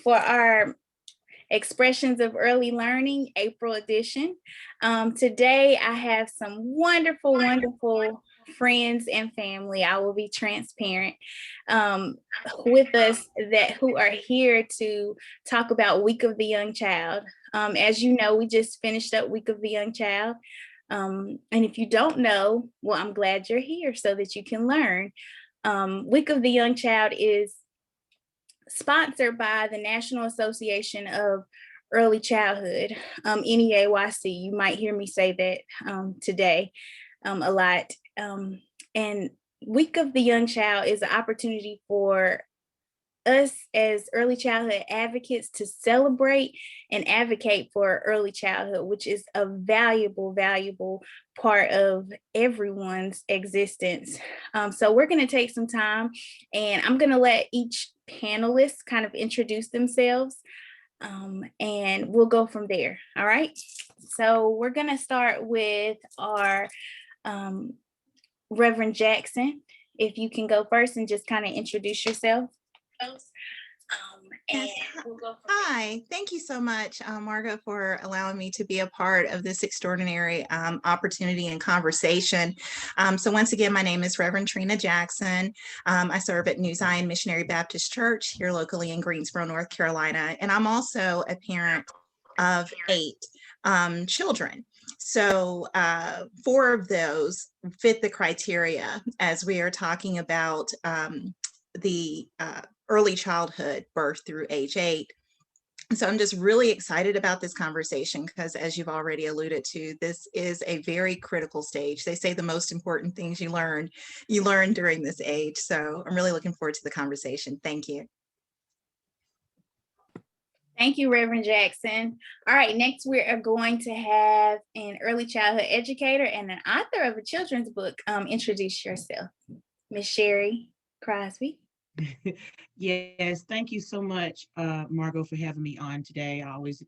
for our Expressions of Early Learning April edition. Today I have some wonderful friends and family. I will be transparent with us who are here to talk about Week of the Young Child. As you know, we just finished up Week of the Young Child. And if you don't know, well, I'm glad you're here so that you can learn. Week of the Young Child is sponsored by the National Association of Early Childhood, NEAYC. You might hear me say that today a lot. And Week of the Young Child is an opportunity for us as early childhood advocates to celebrate and advocate for early childhood, which is a valuable part of everyone's existence. So we're going to take some time and I'm going to let each panelist kind of introduce themselves and we'll go from there. All right. So we're going to start with our Reverend Jackson. If you can go first and just kind of introduce yourself. Yes. Hi, thank you so much, Margo, for allowing me to be a part of this extraordinary opportunity and conversation. So once again, my name is Reverend Trina Jackson. I serve at New Zion Missionary Baptist Church here locally in Greensboro, North Carolina, and I'm also a parent of 8 children. So 4 of those fit the criteria as we are talking about the early childhood, birth through age 8. So I'm just really excited about this conversation because, as you've already alluded to, this is a very critical stage. They say the most important things you learn during this age. So I'm really looking forward to the conversation. Thank you. Thank you, Reverend Jackson. All right, next we are going to have an early childhood educator and an author of a children's book. Introduce yourself. Ms. Sherry Crosby. Yes, thank you so much, Margo, for having me on today. I always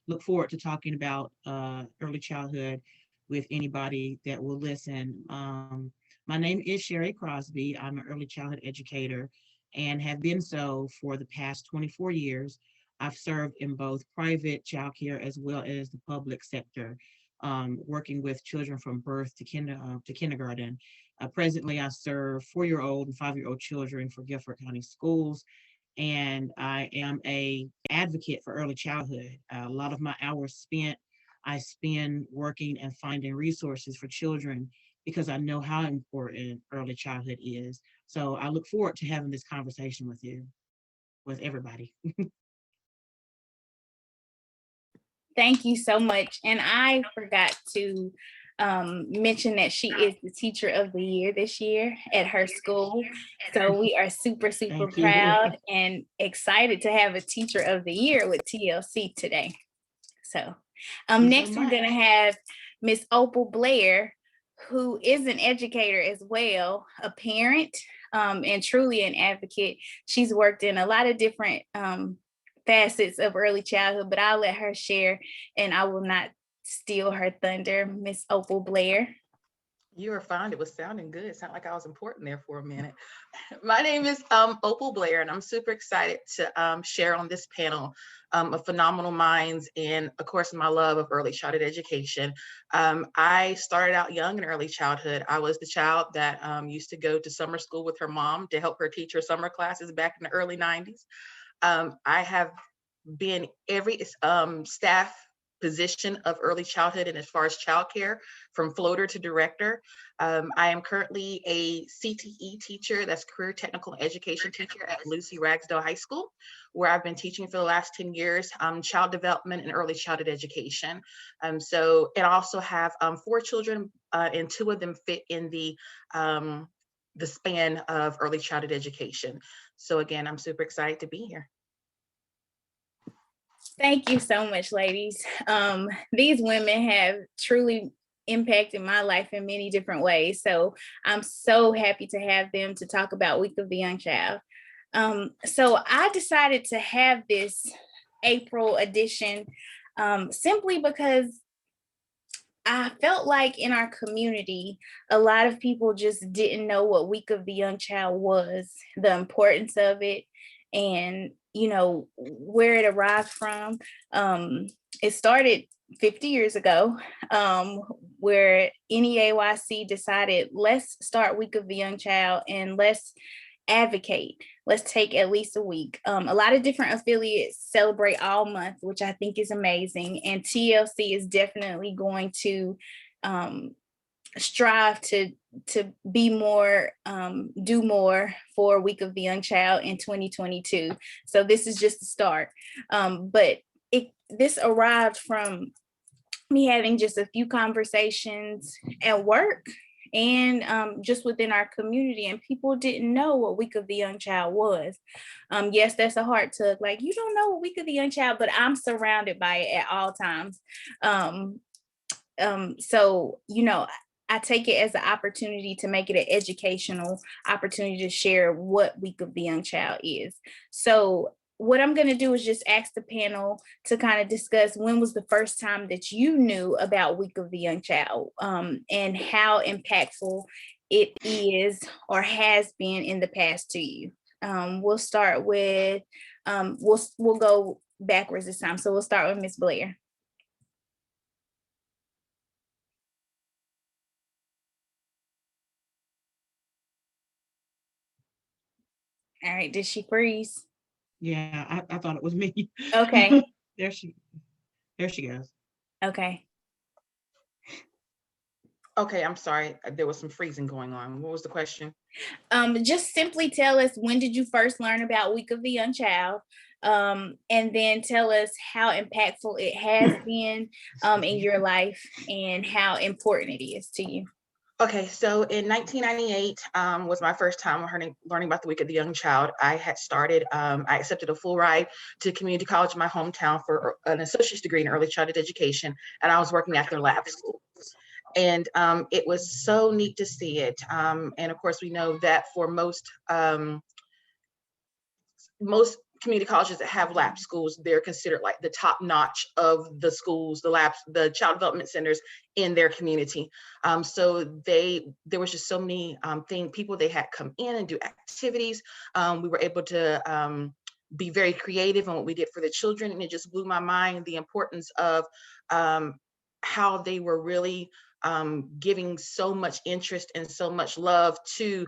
look forward to talking about early childhood with anybody that will listen. My name is Sherry Crosby. I'm an early childhood educator and have been so for the past 24 years. I've served in both private childcare as well as the public sector, working with children from birth to kindergarten. Presently, I serve 4-year-old and 5-year-old children for Guilford County Schools, and I am an advocate for early childhood. A lot of my hours I spend working and finding resources for children because I know how important early childhood is. So I look forward to having this conversation with everybody. Thank you so much. And I forgot to mention that she is the teacher of the year this year at her school. So we are super proud and excited to have a teacher of the year with TLC today. So next we're going to have Miss Opal Blair, who is an educator as well, a parent, and truly an advocate. She's worked in a lot of different facets of early childhood, but I'll let her share and I will not steal her thunder. Miss Opal Blair. You were fine. It was sounding good. It sounded like I was important there for a minute. My name is Opal Blair, and I'm super excited to share on this panel of phenomenal minds and, of course, my love of early childhood education. I started out young in early childhood. I was the child that used to go to summer school with her mom to help her teach her summer classes back in the early 90s. I have been every staff position of early childhood and as far as childcare, from floater to director. I am currently a CTE teacher, that's career technical education teacher at Lucy Ragsdale High School, where I've been teaching for the last 10 years, child development and early childhood education. And I also have 4 children and 2 of them fit in the span of early childhood education. So again, I'm super excited to be here. Thank you so much, ladies. These women have truly impacted my life in many different ways. So I'm so happy to have them to talk about Week of the Young Child. So I decided to have this April edition simply because I felt like in our community, a lot of people just didn't know what Week of the Young Child was, the importance of it, and where it arrived from. It started 50 years ago, where NEAYC decided, let's start Week of the Young Child and let's advocate. Let's take at least a week. A lot of different affiliates celebrate all month, which I think is amazing. And TLC is definitely going to strive to be more, do more for Week of the Young Child in 2022. So this is just the start. But this arrived from me having just a few conversations at work and just within our community, and people didn't know what Week of the Young Child was. Yes, that's a heart tug, like, you don't know what Week of the Young Child, but I'm surrounded by it at all times. So I take it as an opportunity to make it an educational opportunity to share what Week of the Young Child is. So what I'm going to do is just ask the panel to kind of discuss, when was the first time that you knew about Week of the Young Child, and how impactful it is or has been in the past to you. We'll start with, we'll go backwards this time. So we'll start with Ms. Blair. All right, did she freeze? Yeah, I thought it was me. Okay. There she goes. Okay. Okay, I'm sorry. There was some freezing going on. What was the question? Just simply tell us, when did you first learn about Week of the Young Child? And then tell us how impactful it has been in your life and how important it is to you. Okay, so in 1998 was my first time learning about the Week of the Young Child. I had started, I accepted a full ride to community college in my hometown for an associate's degree in early childhood education, and I was working at their lab school. And it was so neat to see it. And of course, we know that for most community colleges that have lab schools, they're considered like the top notch of the schools, the labs, the child development centers in their community. So there was just so many people they had come in and do activities. We were able to be very creative in what we did for the children, and it just blew my mind, the importance of how they were really giving so much interest and so much love to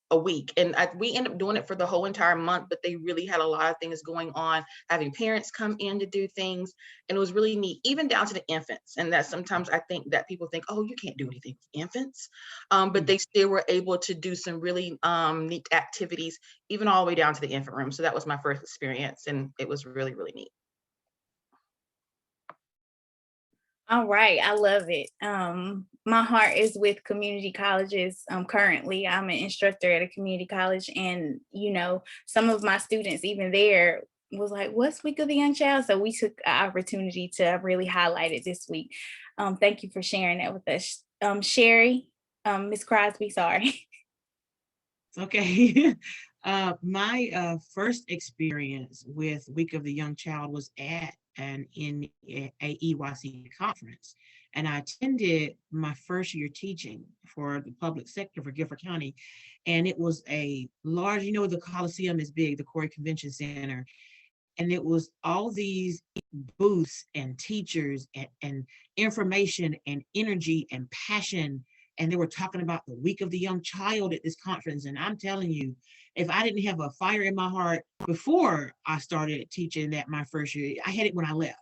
a week. And we ended up doing it for the whole entire month, but they really had a lot of things going on, having parents come in to do things. And it was really neat, even down to the infants. And that sometimes I think that people think, oh, you can't do anything with infants. But they still were able to do some really neat activities, even all the way down to the infant room. So that was my first experience, and it was really, really neat. All right, I love it. My heart is with community colleges. Currently, I'm an instructor at a community college, and some of my students even there was like, "What's Week of the Young Child?" So we took an opportunity to really highlight it this week. Thank you for sharing that with us, Sherry. Ms. Crosby, sorry. Okay. My first experience with Week of the Young Child was at an NEAYC conference, and I attended my first year teaching for the public sector for Gifford County, and it was a large, the Coliseum is big, the Corey Convention Center, and it was all these booths and teachers and information and energy and passion. And they were talking about the Week of the Young Child at this conference. And I'm telling you, if I didn't have a fire in my heart before I started teaching that my first year, I had it when I left.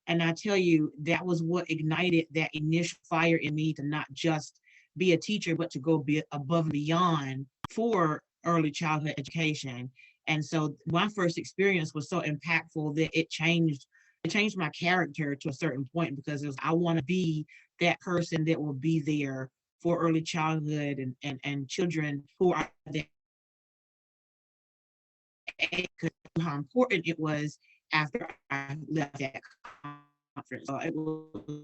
And I tell you, that was what ignited that initial fire in me to not just be a teacher, but to go be above and beyond for early childhood education. And so my first experience was so impactful that it changed my character to a certain point, because I want to be that person that will be there for early childhood and children who are there. How important it was after I left that conference. So it was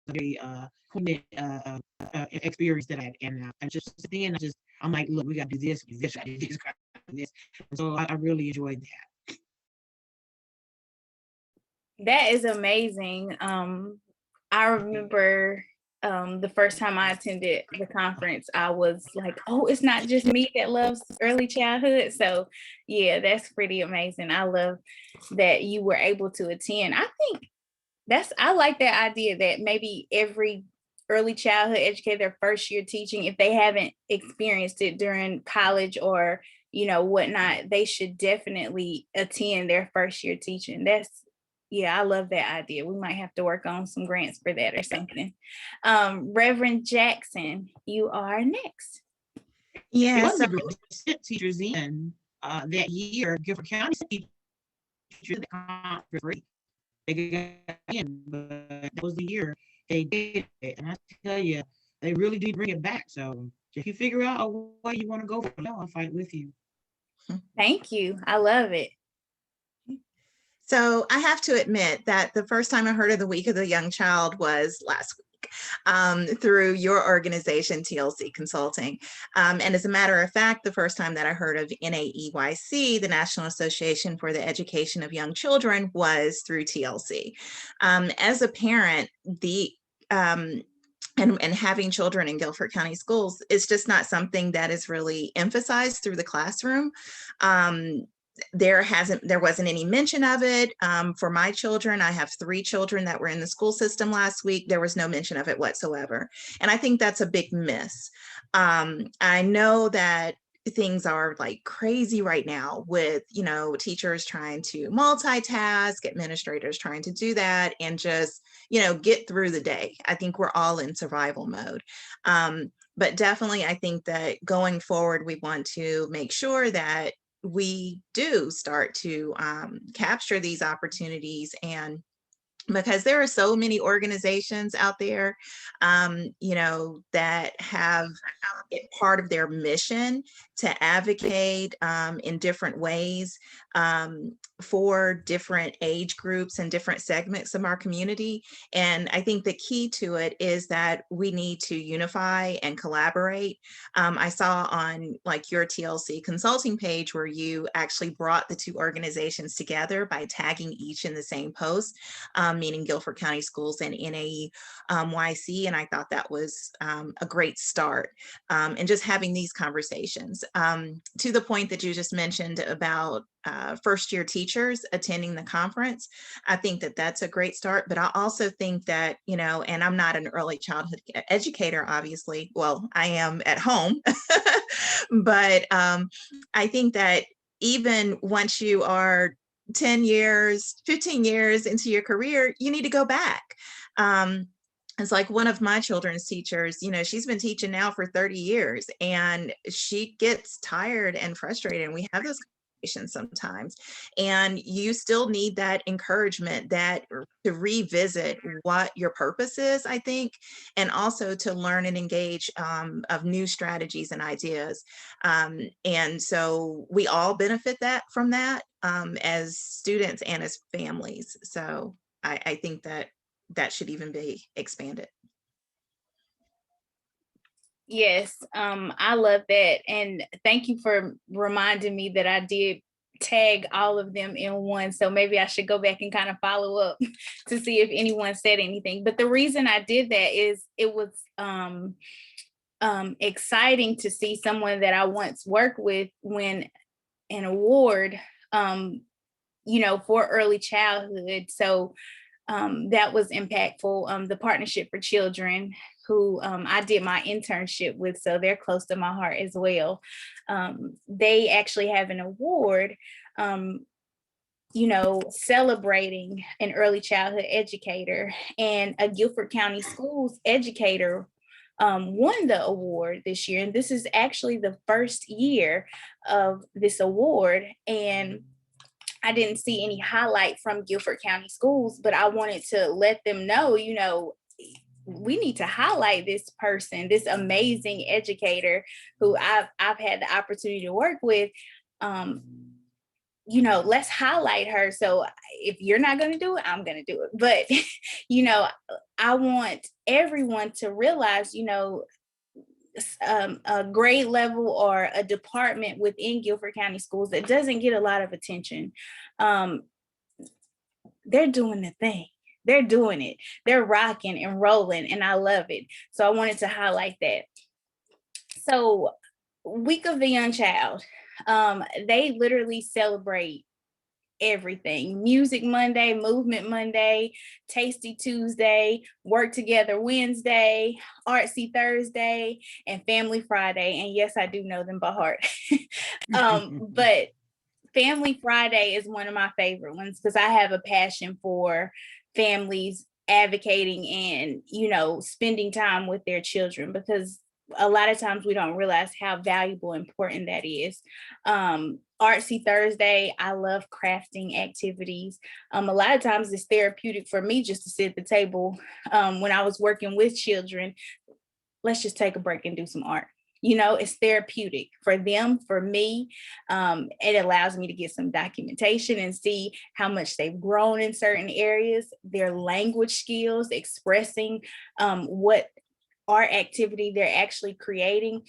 a very experience that I had, and just then I'm like, look, we got to do this, do this, do this, do this. So I really enjoyed that. That is amazing. I remember the first time I attended the conference, I was like, oh, it's not just me that loves early childhood. So yeah, that's pretty amazing. I love that you were able to attend. I think I like that idea that maybe every early childhood educator, their first year teaching, if they haven't experienced it during college or, whatnot, they should definitely attend their first year teaching. Yeah, I love that idea. We might have to work on some grants for that or something. Reverend Jackson, you are next. Yeah, One of the sent teachers in that year, Guilford County teachers that conference free. They got in, but that was the year they did it. And I tell you, they really did bring it back. So if you figure out a way you want to go for it, I'll fight with you. Thank you. I love it. so I have to admit that the first time I heard of the Week of the Young Child was last week through your organization, TLC Consulting. And as a matter of fact, the first time that I heard of NAEYC, the National Association for the Education of Young Children, was through TLC. As a parent, and having children in Guilford County schools is just not something that is really emphasized through the classroom. There wasn't any mention of it for my children. I have 3 children that were in the school system last week. There was no mention of it whatsoever. And I think that's a big miss. I know that things are like crazy right now with, teachers trying to multitask, administrators trying to do that and just, get through the day. I think we're all in survival mode. But definitely, I think that going forward, we want to make sure that we do start to capture these opportunities, and because there are so many organizations out there, that have it part of their mission to advocate in different ways for different age groups and different segments of our community. And I think the key to it is that we need to unify and collaborate. I saw on like your TLC consulting page where you actually brought the 2 organizations together by tagging each in the same post, meaning Guilford County Schools and NAEYC. And I thought that was a great start. And just having these conversations to the point that you just mentioned about first year teachers attending the conference. I think that that's a great start, but I also think that, and I'm not an early childhood educator, obviously. Well, I am at home, but I think that even once you are 10 years, 15 years into your career, you need to go back. It's like one of my children's teachers, she's been teaching now for 30 years and she gets tired and frustrated. And we have this conversation sometimes, and you still need that encouragement to revisit what your purpose is, I think, and also to learn and engage of new strategies and ideas. And so we all benefit from that as students and as families. So I think that should even be expanded. Yes, I love that. And thank you for reminding me that I did tag all of them in one. So maybe I should go back and kind of follow up to see if anyone said anything. But the reason I did that is it was exciting to see someone that I once worked with win an award, for early childhood. So that was impactful. The Partnership for Children, who I did my internship with, so they're close to my heart as well. They actually have an award, celebrating an early childhood educator, and a Guilford County Schools educator won the award this year. And this is actually the first year of this award. And I didn't see any highlight from Guilford County Schools, but I wanted to let them know, we need to highlight this person, this amazing educator who I've had the opportunity to work with. Let's highlight her. So if you're not going to do it, I'm going to do it. But, I want everyone to realize, a grade level or a department within Guilford County Schools that doesn't get a lot of attention. They're doing the thing. they're doing it. They're rocking and rolling, and I love it. So I wanted to highlight that. So Week of the Young Child, they literally celebrate everything. Music Monday, Movement Monday, Tasty Tuesday, Work Together Wednesday, Artsy Thursday, and Family Friday. And yes, I do know them by heart. But Family Friday is one of my favorite ones because I have a passion for families advocating and, you know, spending time with their children, because a lot of times we don't realize how valuable and important that is. Artsy Thursday, I love crafting activities. A lot of times it's therapeutic for me just to sit at the table. When I was working with children, let's just take a break and do some art. You know, it's therapeutic for them, for me. It allows me to get some documentation and see how much they've grown in certain areas, their language skills, expressing what art activity they're actually creating.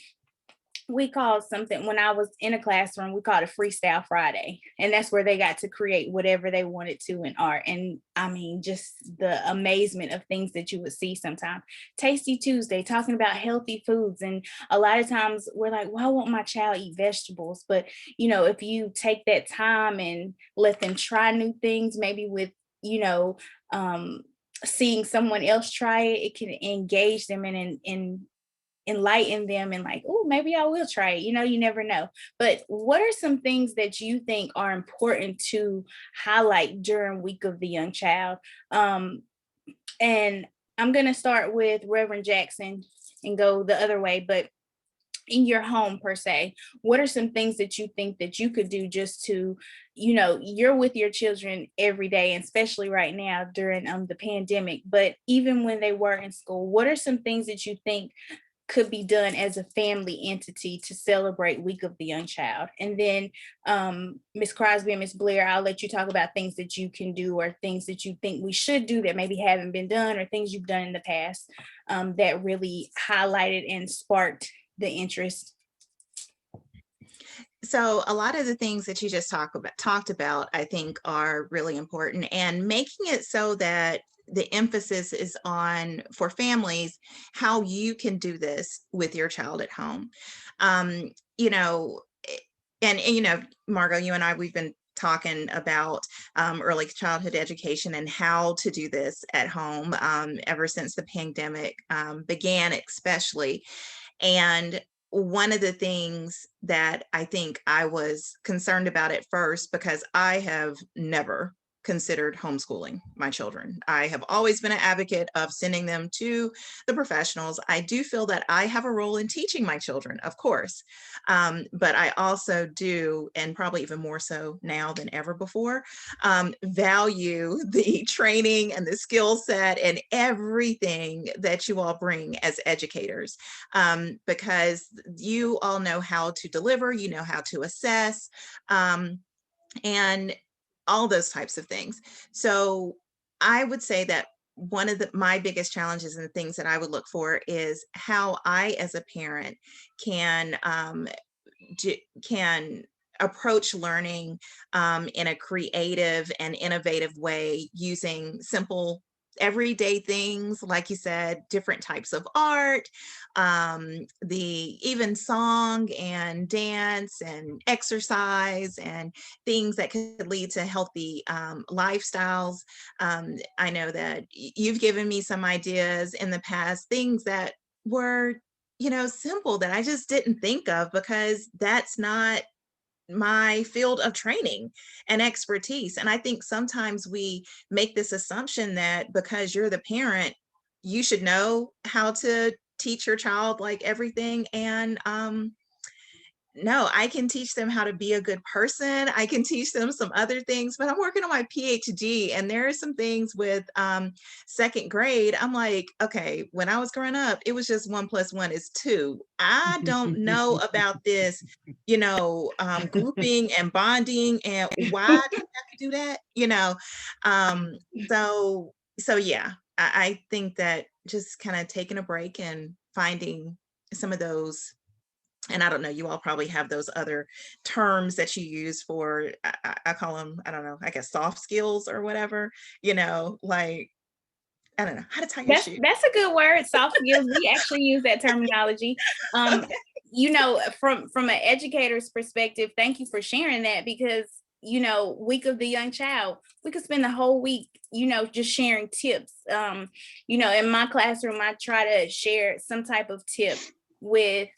We called something, when I was in a classroom, we called it Freestyle Friday. And that's where they got to create whatever they wanted to in art. And I mean, just the amazement of things that you would see sometimes. Tasty Tuesday, talking about healthy foods. And a lot of times we're like, why won't my child eat vegetables? But, you know, if you take that time and let them try new things, maybe with, you know, seeing someone else try it, it can engage them and enlighten them and like, oh, maybe I will try it. You know, you never know. But what are some things that you think are important to highlight during Week of the Young Child? And I'm going to start with Reverend Jackson and go the other way, but in your home per se, what are some things that you think that you could do just to, you know, you're with your children every day, and especially right now during the pandemic, but even when they were in school, what are some things that you think could be done as a family entity to celebrate Week of the Young Child? And then Ms. Crosby and Ms. Blair, I'll let you talk about things that you can do or things that you think we should do that maybe haven't been done, or things you've done in the past that really highlighted and sparked the interest. So a lot of the things that you just talked about, I think are really important, and making it so that the emphasis is on, for families, how you can do this with your child at home. You know, and you know, Margot, you and I, we've been talking about early childhood education and how to do this at home ever since the pandemic began, especially. And one of the things that I think I was concerned about at first, because I have never considered homeschooling my children. I have always been an advocate of sending them to the professionals. I do feel that I have a role in teaching my children, of course, but I also do, and probably even more so now than ever before, value the training and the skill set and everything that you all bring as educators, because you all know how to deliver, you know how to assess, and all those types of things. So I would say that one of my biggest challenges and things that I would look for is how I, as a parent, can can approach learning in a creative and innovative way, using simple everyday things, like you said, different types of art, the even song and dance and exercise, and things that could lead to healthy lifestyles. I know that you've given me some ideas in the past, things that were, you know, simple, that I just didn't think of because that's not my field of training and expertise. And I think sometimes we make this assumption that because you're the parent, you should know how to teach your child like everything. And no, I can teach them how to be a good person. I can teach them some other things, but I'm working on my PhD, and there are some things with second grade. I'm like, okay, when I was growing up, it was just 1 + 1 is 2. I don't know about this, you know, grouping and bonding, and why do you have to do that? You know, so yeah, I think that just kind of taking a break and finding some of those, and I don't know, you all probably have those other terms that you use for, I call them, I don't know, I guess soft skills or whatever, you know, like I don't know how to tie your shoe. That's a good word, soft skills. We actually use that terminology. Okay. You know, from an educator's perspective, thank you for sharing that, because you know, week of the young child, we could spend the whole week, you know, just sharing tips. You know, in my classroom, I try to share some type of tip with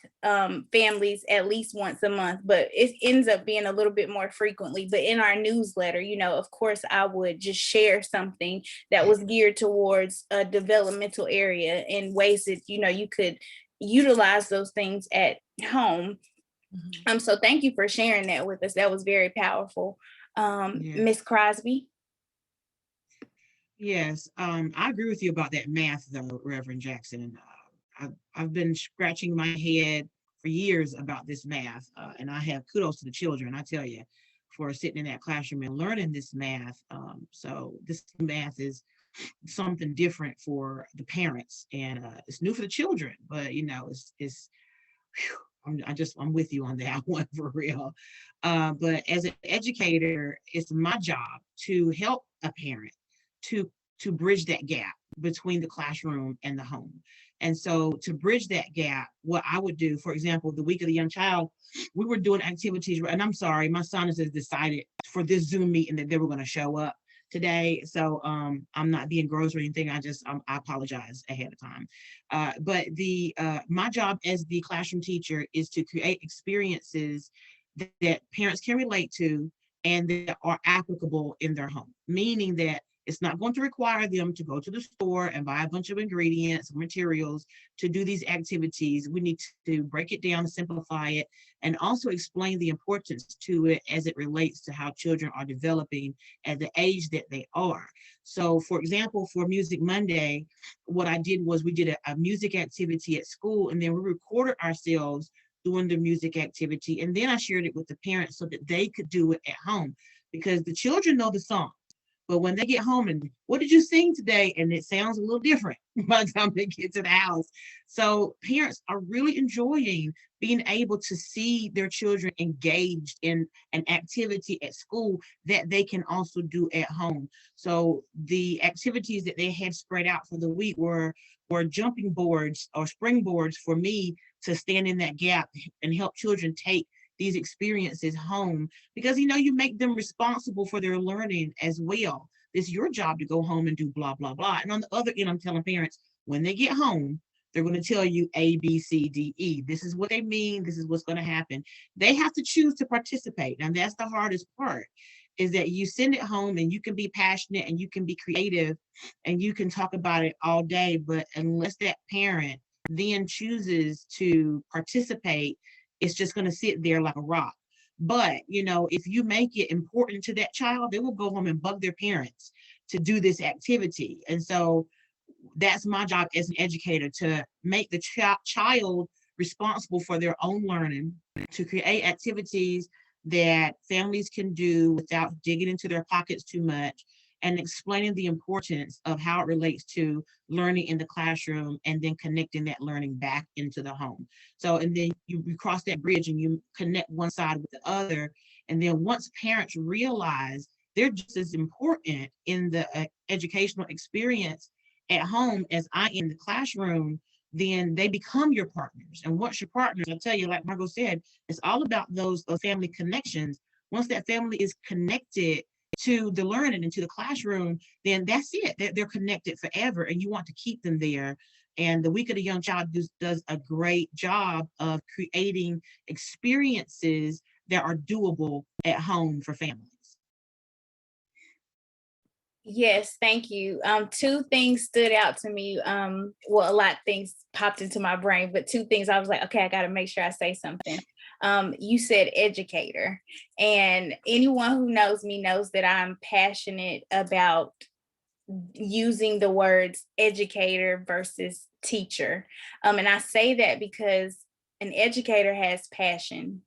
families at least once a month, but it ends up being a little bit more frequently. But in our newsletter, you know, of course, I would just share something that was geared towards a developmental area in ways that, you know, you could utilize those things at home. So thank you for sharing that with us. That was very powerful. Yeah. Miss Crosby. Yes, I agree with you about that math, though, Reverend Jackson. I've been scratching my head for years about this math, and I have kudos to the children, I tell you, for sitting in that classroom and learning this math. So this math is something different for the parents, and it's new for the children, but you know, it's whew, I'm with you on that one for real. But as an educator, it's my job to help a parent to bridge that gap between the classroom and the home. And so to bridge that gap, what I would do, for example, the week of the young child, we were doing activities, and I'm sorry, my son has decided for this Zoom meeting that they were going to show up today. So I'm not being gross or anything. I apologize ahead of time. But the my job as the classroom teacher is to create experiences that parents can relate to and that are applicable in their home, meaning that it's not going to require them to go to the store and buy a bunch of ingredients, materials to do these activities. We need to break it down, simplify it, and also explain the importance to it as it relates to how children are developing at the age that they are. So for example, for Music Monday, what I did was we did a music activity at school, and then we recorded ourselves doing the music activity. And then I shared it with the parents so that they could do it at home, because the children know the song. But when they get home and what did you sing today? And it sounds a little different by the time they get to the house. So parents are really enjoying being able to see their children engaged in an activity at school that they can also do at home. So the activities that they had spread out for the week were jumping boards or springboards for me to stand in that gap and help children take these experiences home, because you know, you make them responsible for their learning as well. It's your job to go home and do blah blah blah. And on the other end, I'm telling parents, when they get home, they're going to tell you A, B, C, D, E. This is what they mean. This is what's going to happen. They have to choose to participate. And that's the hardest part, is that you send it home and you can be passionate and you can be creative and you can talk about it all day. But unless that parent then chooses to participate, it's just going to sit there like a rock. But you know, if you make it important to that child, they will go home and bug their parents to do this activity. And so that's my job as an educator, to make the child responsible for their own learning, to create activities that families can do without digging into their pockets too much, and explaining the importance of how it relates to learning in the classroom and then connecting that learning back into the home. So, and then you cross that bridge and you connect one side with the other. And then once parents realize they're just as important in the educational experience at home as I in the classroom, then they become your partners. And once your partners, I tell you, like Margot said, it's all about those family connections. Once that family is connected to the learning and to the classroom, then that's it. They're connected forever, and you want to keep them there. And the Week of the Young Child does a great job of creating experiences that are doable at home for families. Yes, thank you. Two things stood out to me. Well, a lot of things popped into my brain, but two things I was like, okay, I got to make sure I say something. You said educator, and anyone who knows me knows that I'm passionate about using the words educator versus teacher. And I say that because an educator has passion.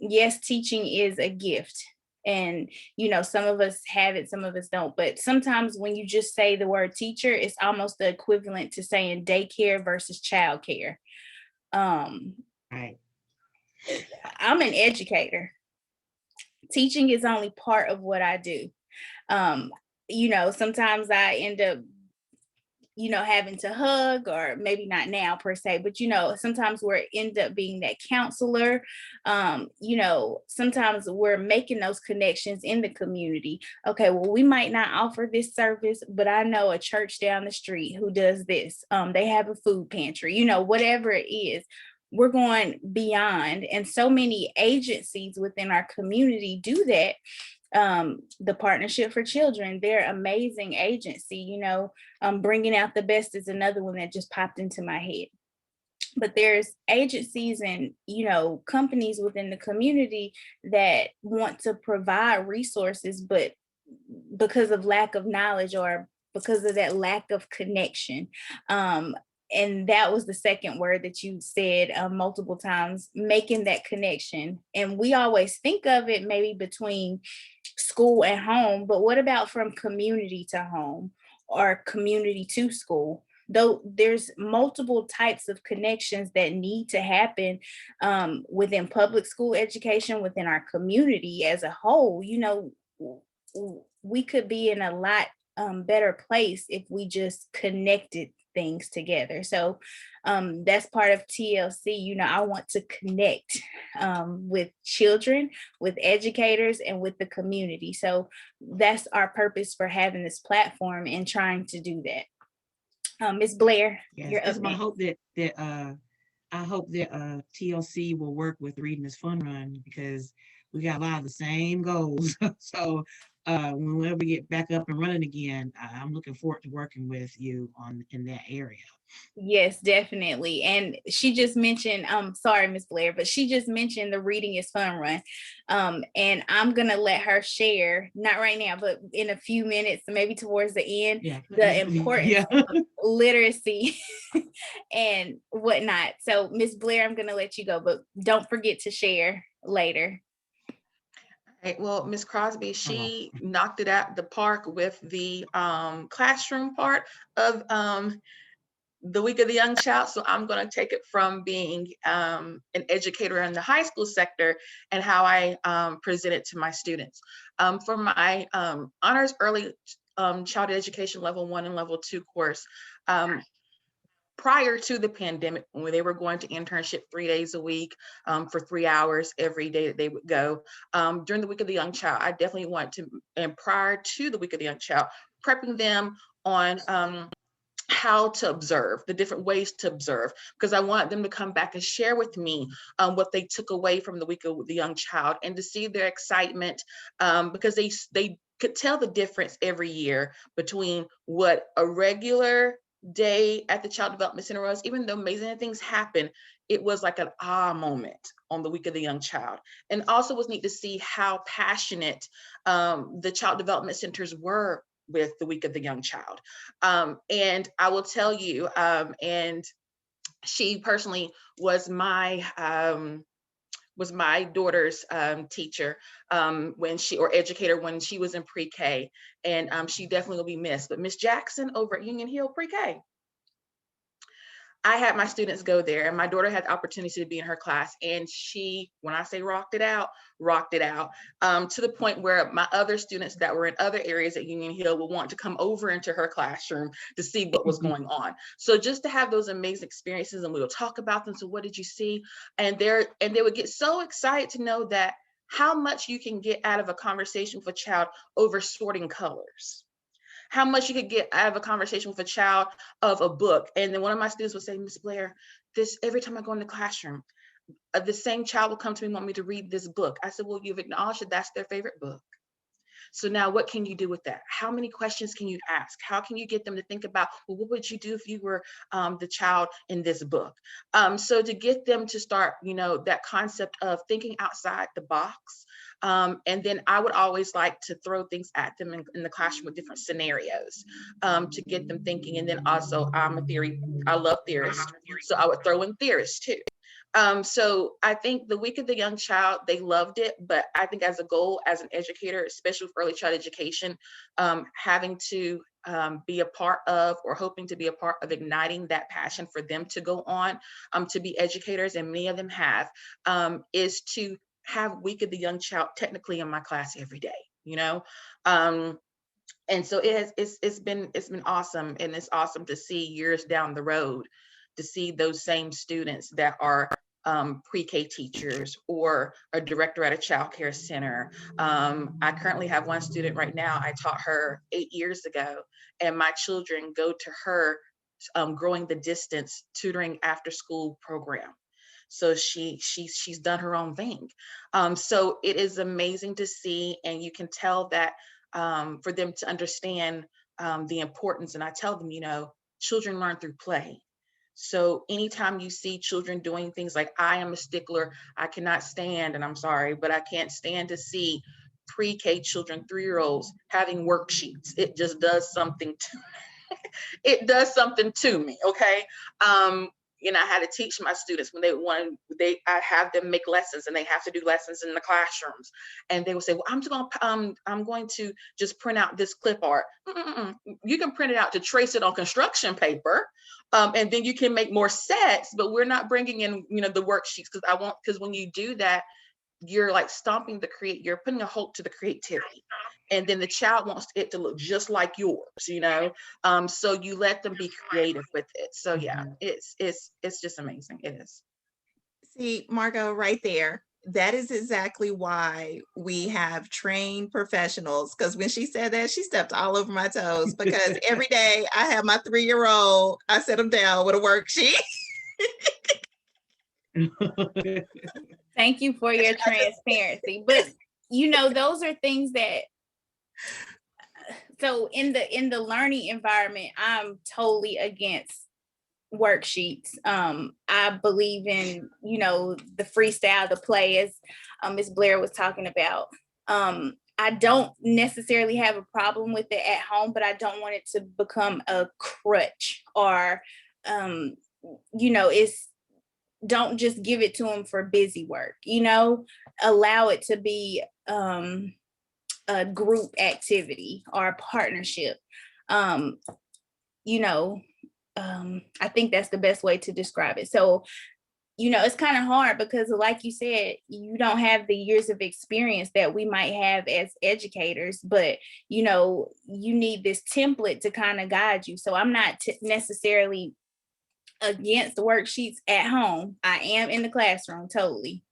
Yes, teaching is a gift. And, you know, some of us have it, some of us don't. But sometimes when you just say the word teacher, it's almost the equivalent to saying daycare versus childcare. Right. I'm an educator. Teaching is only part of what I do. You know, sometimes I end up having to hug, or maybe not now per se, but sometimes we're end up being that counselor. Sometimes we're making those connections in the community. Okay, well, we might not offer this service, but I know a church down the street who does this. They have a food pantry, whatever it is. We're going beyond, and so many agencies within our community do that. The Partnership for Children, they're amazing agency. Bringing Out the Best is another one that just popped into my head. But there's agencies and companies within the community that want to provide resources, but because of lack of knowledge, or because of that lack of connection, and that was the second word that you said multiple times, making that connection. And we always think of it maybe between school and home, but what about from community to home, or community to school? Though there's multiple types of connections that need to happen within public school education, within our community as a whole. We could be in a lot better place if we just connected things together. So that's part of TLC. I want to connect with children, with educators, and with the community. So that's our purpose for having this platform and trying to do that. Ms. Blair, Yes, you're it's up my next. hope that I hope that TLC will work with Reading is Fun Run, because we got a lot of the same goals. So whenever we get back up and running again, I'm looking forward to working with you in that area. Yes, definitely. And she just mentioned, sorry, Ms. Blair, but she just mentioned the Reading is Fun Run. And I'm gonna let her share, not right now, but in a few minutes, maybe towards the end, Yeah. the importance Yeah. of literacy and whatnot. So Ms. Blair, I'm gonna let you go, but don't forget to share later. Right, well, Miss Crosby, she knocked it out the park with the classroom part of the Week of the Young Child. So I'm going to take it from being an educator in the high school sector and how I present it to my students. For my honors early child education level 1 and level 2 course, prior to the pandemic, when they were going to internship 3 days a week for 3 hours every day that they would go, during the Week of the Young Child, I definitely want to, and prior to the Week of the Young Child, prepping them on how to observe, the different ways to observe, because I want them to come back and share with me what they took away from the Week of the Young Child, and to see their excitement, because they could tell the difference every year between what a regular day at the Child Development Center was. Even though amazing things happen, it was like an moment on the Week of the Young Child. And also was neat to see how passionate the Child Development Centers were with the Week of the Young Child. And I will tell you, and she personally was my daughter's teacher or educator when she was in pre-K, and she definitely will be missed. But Miss Jackson over at Union Hill Pre-K, I had my students go there, and my daughter had the opportunity to be in her class, and she, when I say rocked it out, to the point where my other students that were in other areas at Union Hill would want to come over into her classroom to see what was going on. So just to have those amazing experiences, and we will talk about them. So what did you see? And they would get so excited to know that how much you can get out of a conversation with a child over sorting colors. How much you could get out of a conversation with a child of a book. And then one of my students would say, Miss Blair, every time I go in the classroom, the same child will come to me and want me to read this book. I said, well, you've acknowledged that that's their favorite book. So now what can you do with that? How many questions can you ask? How can you get them to think about, well, what would you do if you were the child in this book? So to get them to start, that concept of thinking outside the box. And then I would always like to throw things at them in the classroom with different scenarios to get them thinking. And then also I love theorists. So I would throw in theorists too. So I think the Week of the Young Child, they loved it, but I think as a goal, as an educator, especially for early child education, having to be a part of, or hoping to be a part of, igniting that passion for them to go on to be educators, and many of them have, is to have Week of the Young Child technically in my class every day, And so it's been awesome, and it's awesome to see years down the road, to see those same students that are pre-K teachers or a director at a childcare center. I currently have one student right now. I taught her 8 years ago, and my children go to her growing the distance tutoring after school program. So she's done her own thing. So it is amazing to see, and you can tell that for them to understand the importance. And I tell them, children learn through play. So anytime you see children doing things like, I am a stickler, I cannot stand, and I'm sorry, but I can't stand to see pre-K children, 3-year-olds having worksheets. It just does something to it does something to me. Okay. I had to teach my students when I have them make lessons, and they have to do lessons in the classrooms, and they will say, well, I'm going to just print out this clip art. You can print it out to trace it on construction paper, and then you can make more sets, but we're not bringing in, the worksheets, because when you do that, you're like you're putting a halt to the creativity. And then the child wants it to look just like yours, so you let them be creative with it. So yeah, it's just amazing. It is. See, Margot, right there. That is exactly why we have trained professionals. Because when she said that, she stepped all over my toes, because every day I have my 3-year-old, I sit them down with a worksheet. Thank you for your transparency. But those are things that, so in the learning environment, I'm totally against worksheets. I believe in, the freestyle, the play, as Ms. Blair was talking about. I don't necessarily have a problem with it at home, but I don't want it to become a crutch, or, it's, don't just give it to them for busy work, allow it to be a group activity or a partnership. I think that's the best way to describe it. So, it's kind of hard because, like you said, you don't have the years of experience that we might have as educators, but, you need this template to kind of guide you. So I'm not necessarily against worksheets at home. I am in the classroom totally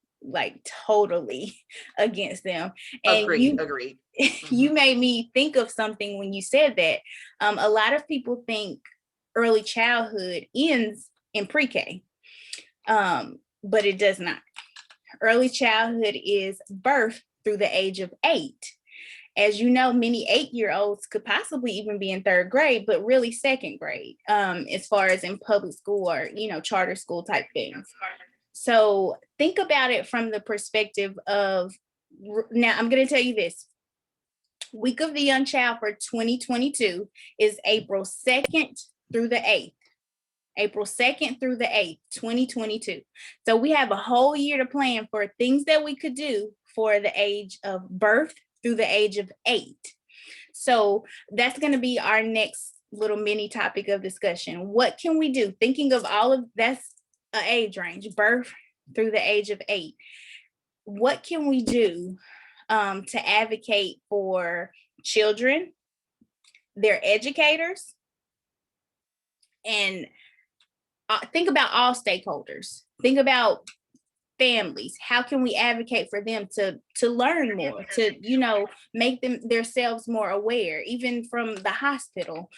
against them. And Agreed. You made me think of something when you said that. A lot of people think early childhood ends in pre-K, but it does not. Early childhood is birth through the age of 8. As you know, many 8-year-olds could possibly even be in 3rd grade, but really 2nd grade, as far as in public school or, charter school type things. So think about it from the perspective of, now I'm going to tell you this. Week of the Young Child for 2022 is April 2nd through the 8th. April 2nd through the 8th, 2022. So we have a whole year to plan for things that we could do for the age of birth through the age of 8. So that's going to be our next little mini topic of discussion. What can we do? Thinking of all of that's an age range, birth through the age of 8. What can we do to advocate for children, their educators, and think about all stakeholders. Think about families. How can we advocate for them to learn more, to make them themselves more aware, even from the hospital?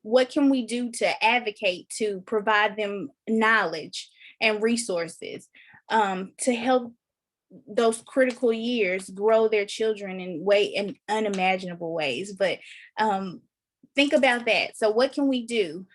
What can we do to advocate, to provide them knowledge and resources, to help those critical years grow their children in unimaginable ways? But think about that. So what can we do?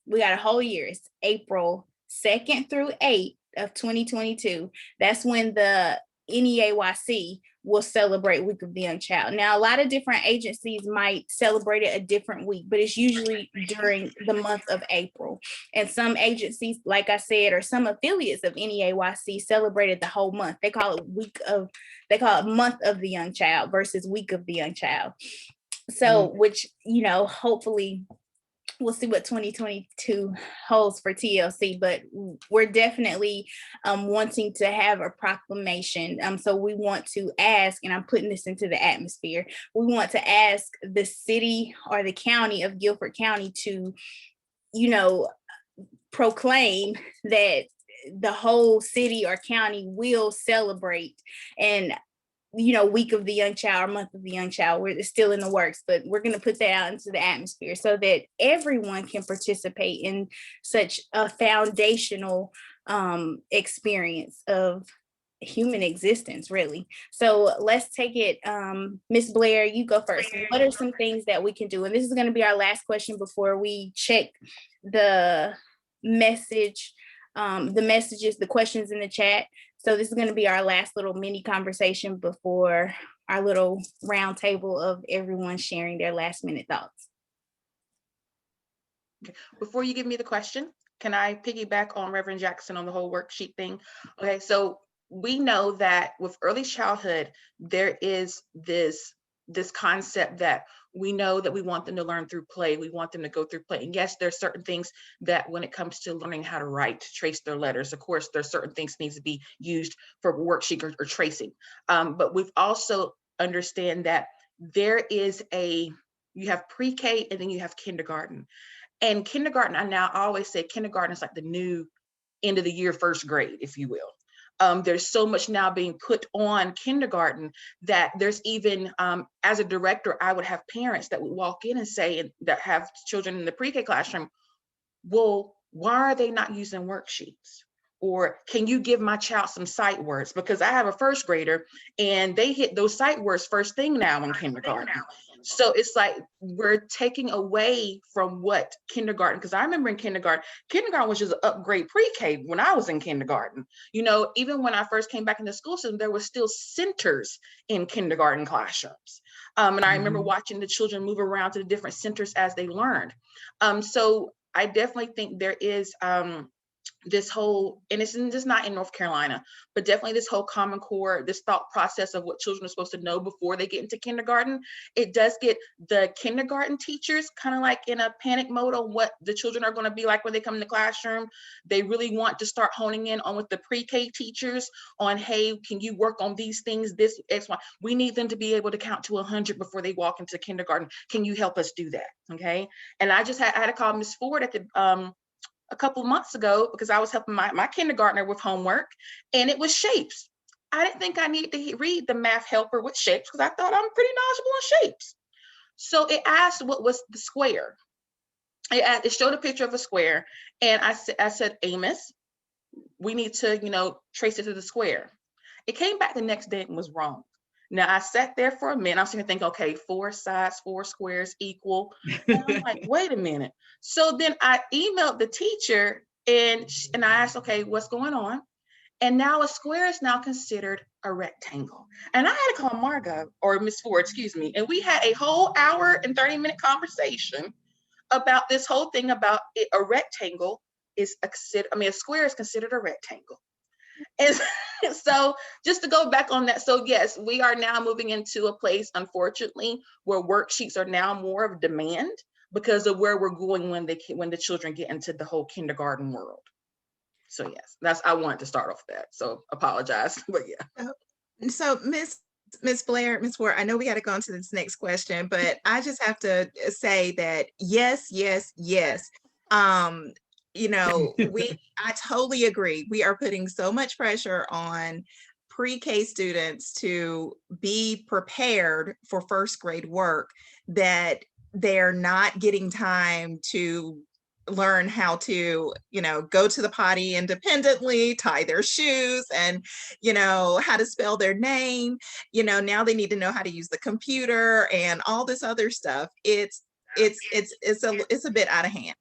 We got a whole year. It's April 2nd through 8th of 2022. That's when the NEAYC will celebrate Week of the Young Child. Now, a lot of different agencies might celebrate it a different week, but it's usually during the month of April. And some agencies, like I said, or some affiliates of NEAYC celebrated the whole month. They call it Month of the Young Child versus Week of the Young Child. So, which, hopefully we'll see what 2022 holds for TLC, but we're definitely wanting to have a proclamation. So we want to ask, and I'm putting this into the atmosphere, we want to ask the city or the county of Guilford County to, proclaim that the whole city or county will celebrate and week of the young child or month of the young child. It's still in the works, but we're going to put that out into the atmosphere so that everyone can participate in such a foundational experience of human existence, really. So let's take it. Miss Blair, you go first. What are some things that we can do? And this is going to be our last question before we check the messages, the questions in the chat. So this is going to be our last little mini conversation before our little round table of everyone sharing their last minute thoughts. Okay. Before you give me the question, can I piggyback on Reverend Jackson on the whole worksheet thing? Okay, so we know that with early childhood, there is this concept that we know that we want them to learn through play. We want them to go through play. And yes, there's certain things that when it comes to learning how to write, to trace their letters, of course, there's certain things needs to be used for worksheet or tracing. But we've also understand that there is you have pre-K and then you have kindergarten. And kindergarten, I always say kindergarten is like the new end of the year, first grade, if you will. There's so much now being put on kindergarten that there's even, as a director, I would have parents that would walk in and say, and that have children in the pre-K classroom, well, why are they not using worksheets? Or can you give my child some sight words? Because I have a first grader and they hit those sight words first thing now in kindergarten. So it's like we're taking away from what kindergarten, because I remember in kindergarten was just an upgrade pre-K when I was in kindergarten. Even when I first came back in the school system, there were still centers in kindergarten classrooms. And I remember watching the children move around to the different centers as they learned. So I definitely think there is this whole, and it's just not in North Carolina, but definitely this whole Common Core, this thought process of what children are supposed to know before they get into kindergarten. It does get the kindergarten teachers kind of like in a panic mode on what the children are going to be like when they come in the classroom. They really want to start honing in on with the pre-K teachers on, hey, can you work on these things, this X, Y? We need them to be able to count to 100 before they walk into kindergarten. Can you help us do that? Okay. And I had to call Miss Ford at the a couple of months ago because I was helping my kindergartner with homework, and it was shapes. I didn't think I needed to read the math helper with shapes because I thought I'm pretty knowledgeable on shapes. So it asked what was the square. It showed a picture of a square, and I said, Amos, we need to, trace it to the square. It came back the next day and was wrong. Now I sat there for a minute. I was going to think, okay, 4 sides, 4 squares equal. And I'm like, wait a minute. So then I emailed the teacher and I asked, okay, what's going on? And now a square is now considered a rectangle. And I had to call Margo, or Miss Ford, excuse me. And we had a whole hour and 30-minute conversation about this whole thing about a rectangle is a square is considered a rectangle. And so just to go back on that, so yes, we are now moving into a place, unfortunately, where worksheets are now more of demand because of where we're going when the children get into the whole kindergarten world. So yes, I wanted to start off that. So apologize, but yeah. So Miss Blair, Miss Ward, I know we got to go on to this next question, but I just have to say that yes. I totally agree. We are putting so much pressure on pre-K students to be prepared for first grade work that they're not getting time to learn how to, go to the potty independently, tie their shoes, and, how to spell their name. Now they need to know how to use the computer and all this other stuff. It's a bit out of hand.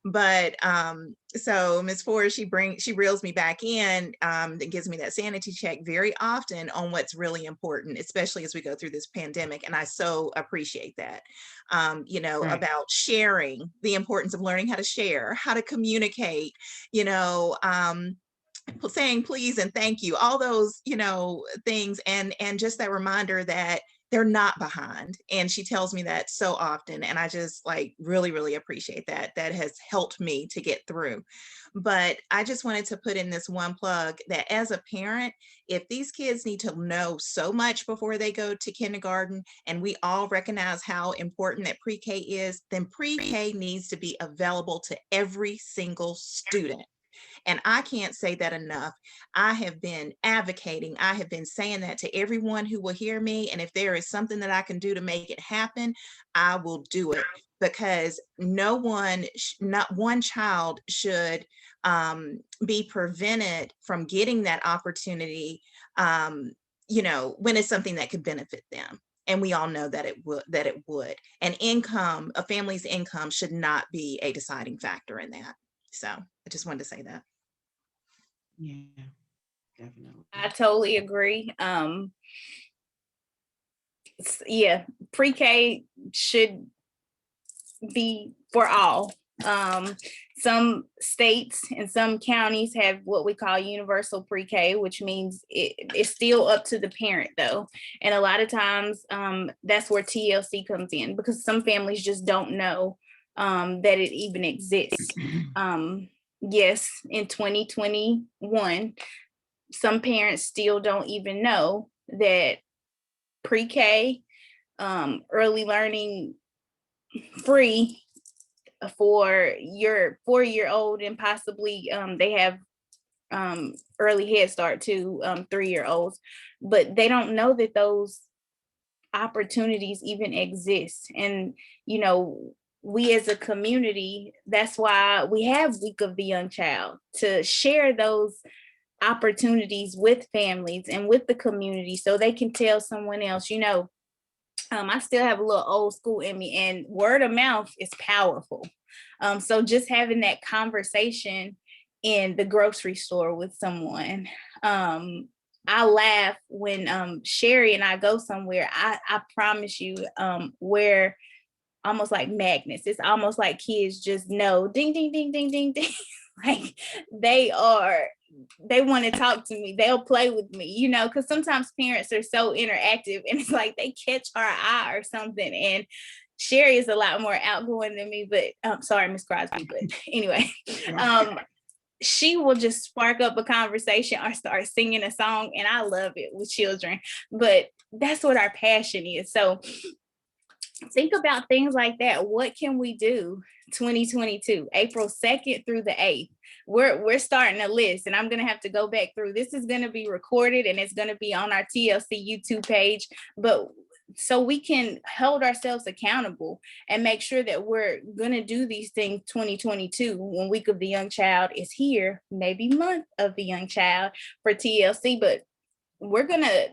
But so Ms. Ford, she reels me back in, that gives me that sanity check very often on what's really important, especially as we go through this pandemic. And I so appreciate that, right. About sharing, the importance of learning how to share, how to communicate, saying please and thank you, all those, things. And just that reminder that they're not behind. And she tells me that so often. And I just like really, really appreciate that. That has helped me to get through. But I just wanted to put in this one plug that as a parent, if these kids need to know so much before they go to kindergarten, and we all recognize how important that pre-K is, then pre-K needs to be available to every single student. And I can't say that enough. I have been advocating, I have been saying that to everyone who will hear me. And if there is something that I can do to make it happen, I will do it, because not one child should be prevented from getting that opportunity, when it's something that could benefit them. And we all know that it would. And income, a family's income should not be a deciding factor in that. So I just wanted to say that. Yeah, definitely. I totally agree. Yeah, pre-K should be for all. Some states and some counties have what we call universal pre-K, which means it's still up to the parent though. And a lot of times that's where TLC comes in, because some families just don't know that it even exists. Yes, in 2021, some parents still don't even know that pre-K, early learning free for your 4-year-old, and possibly they have early Head Start to 3-year-olds, but they don't know that those opportunities even exist. And we as a community, that's why we have Week of the Young Child, to share those opportunities with families and with the community, so they can tell someone else. I still have a little old school in me, and word of mouth is powerful. So just having that conversation in the grocery store with someone, I laugh when Sherry and I go somewhere. I promise you, we're almost like magnets. It's almost like kids just know, ding, ding, ding, ding, ding, ding. Like they want to talk to me. They'll play with me, because sometimes parents are so interactive, and it's like they catch our eye or something. And Sherry is a lot more outgoing than me, but sorry, Miss Crosby. But anyway, she will just spark up a conversation or start singing a song. And I love it with children, but that's what our passion is. So think about things like that. What can we do 2022, April 2nd through the 8th? We're starting a list, and I'm going to have to go back through. This is going to be recorded, and it's going to be on our TLC YouTube page. But so we can hold ourselves accountable and make sure that we're going to do these things 2022, when Week of the Young Child is here, maybe Month of the Young Child for TLC. But we're going to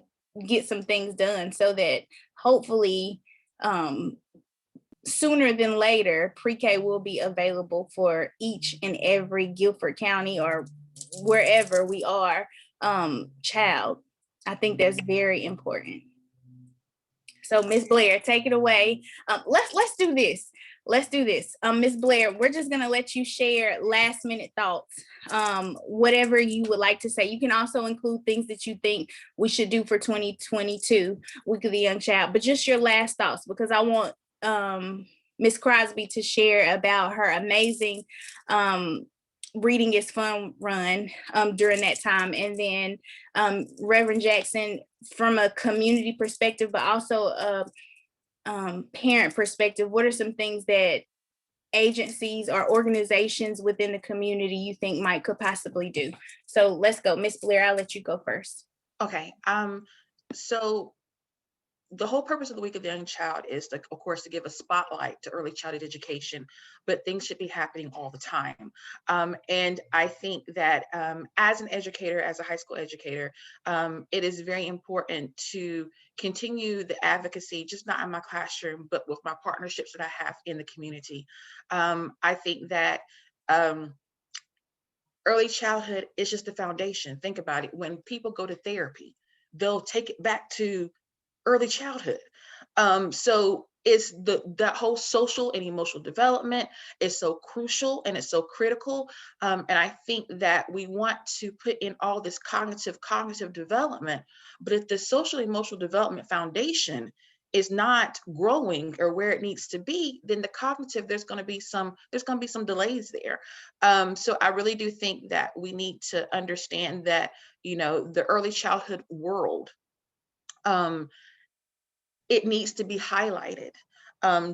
get some things done so that hopefully sooner than later, pre-K will be available for each and every Guilford County or wherever we are child. I think that's very important. So Ms. Blair, take it away. Let's do this. Ms. Blair, we're just gonna let you share last minute thoughts. Whatever you would like to say. You can also include things that you think we should do for 2022, Week of the Young Child, but just your last thoughts, because I want Ms. Crosby to share about her amazing Reading is Fun run during that time. And then Reverend Jackson, from a community perspective, but also a parent perspective, what are some things that agencies or organizations within the community you think could possibly do? So let's go. Ms. Blair, I'll let you go first. Okay. So the whole purpose of the Week of the Young Child is, of course, to give a spotlight to early childhood education, but things should be happening all the time. And I think that as an educator, as a high school educator, it is very important to continue the advocacy, just not in my classroom, but with my partnerships that I have in the community. I think that early childhood is just the foundation. Think about it. When people go to therapy, they'll take it back to early childhood. So it's that whole social and emotional development is so crucial and it's so critical. And I think that we want to put in all this cognitive development, but if the social emotional development foundation is not growing or where it needs to be, then the cognitive, there's going to be some delays there. So I really do think that we need to understand that, the early childhood world, it needs to be highlighted.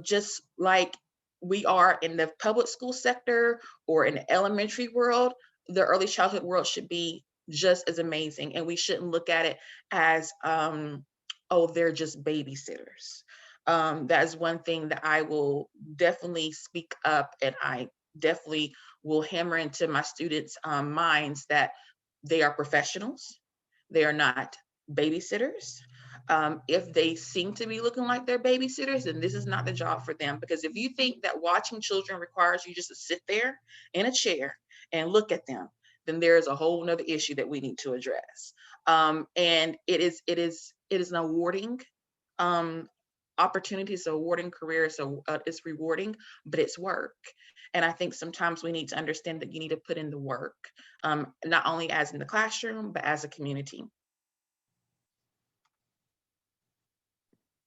Just like we are in the public school sector or in the elementary world, the early childhood world should be just as amazing. And we shouldn't look at it as, oh, they're just babysitters. That is one thing that I will definitely speak up, and I definitely will hammer into my students' minds that they are professionals. They are not babysitters. If they seem to be looking like they're babysitters, then this is not the job for them. Because if you think that watching children requires you just to sit there in a chair and look at them, then there is a whole nother issue that we need to address. And it is an awarding opportunity, it's an awarding career, so it's rewarding, but it's work. And I think sometimes we need to understand that you need to put in the work, not only as in the classroom, but as a community.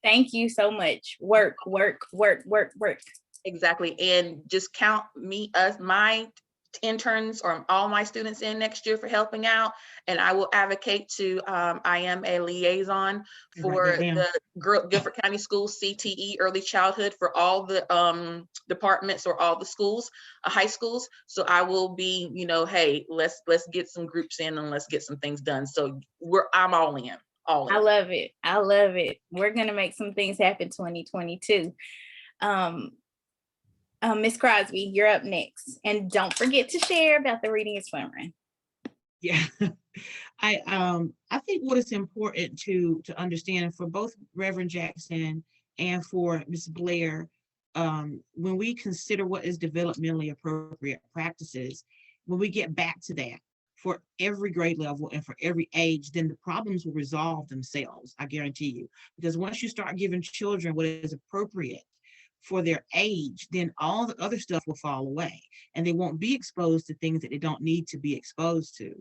Thank you so much. Work, work, work, work, work. Exactly. And just count me as my interns or all my students in next year for helping out. And I will advocate to, I am a liaison for the Guilford County Schools CTE early childhood for all the departments or all the schools, high schools. So I will be, hey, let's get some groups in and let's get some things done. So I'm all in. I love it. I love it. We're going to make some things happen 2022. Ms. Crosby, you're up next. And don't forget to share about the Reading is Fun Run. Yeah, I think what is important to understand for both Reverend Jackson and for Ms. Blair, when we consider what is developmentally appropriate practices, when we get back to that, for every grade level and for every age, then the problems will resolve themselves, I guarantee you. Because once you start giving children what is appropriate for their age, then all the other stuff will fall away and they won't be exposed to things that they don't need to be exposed to.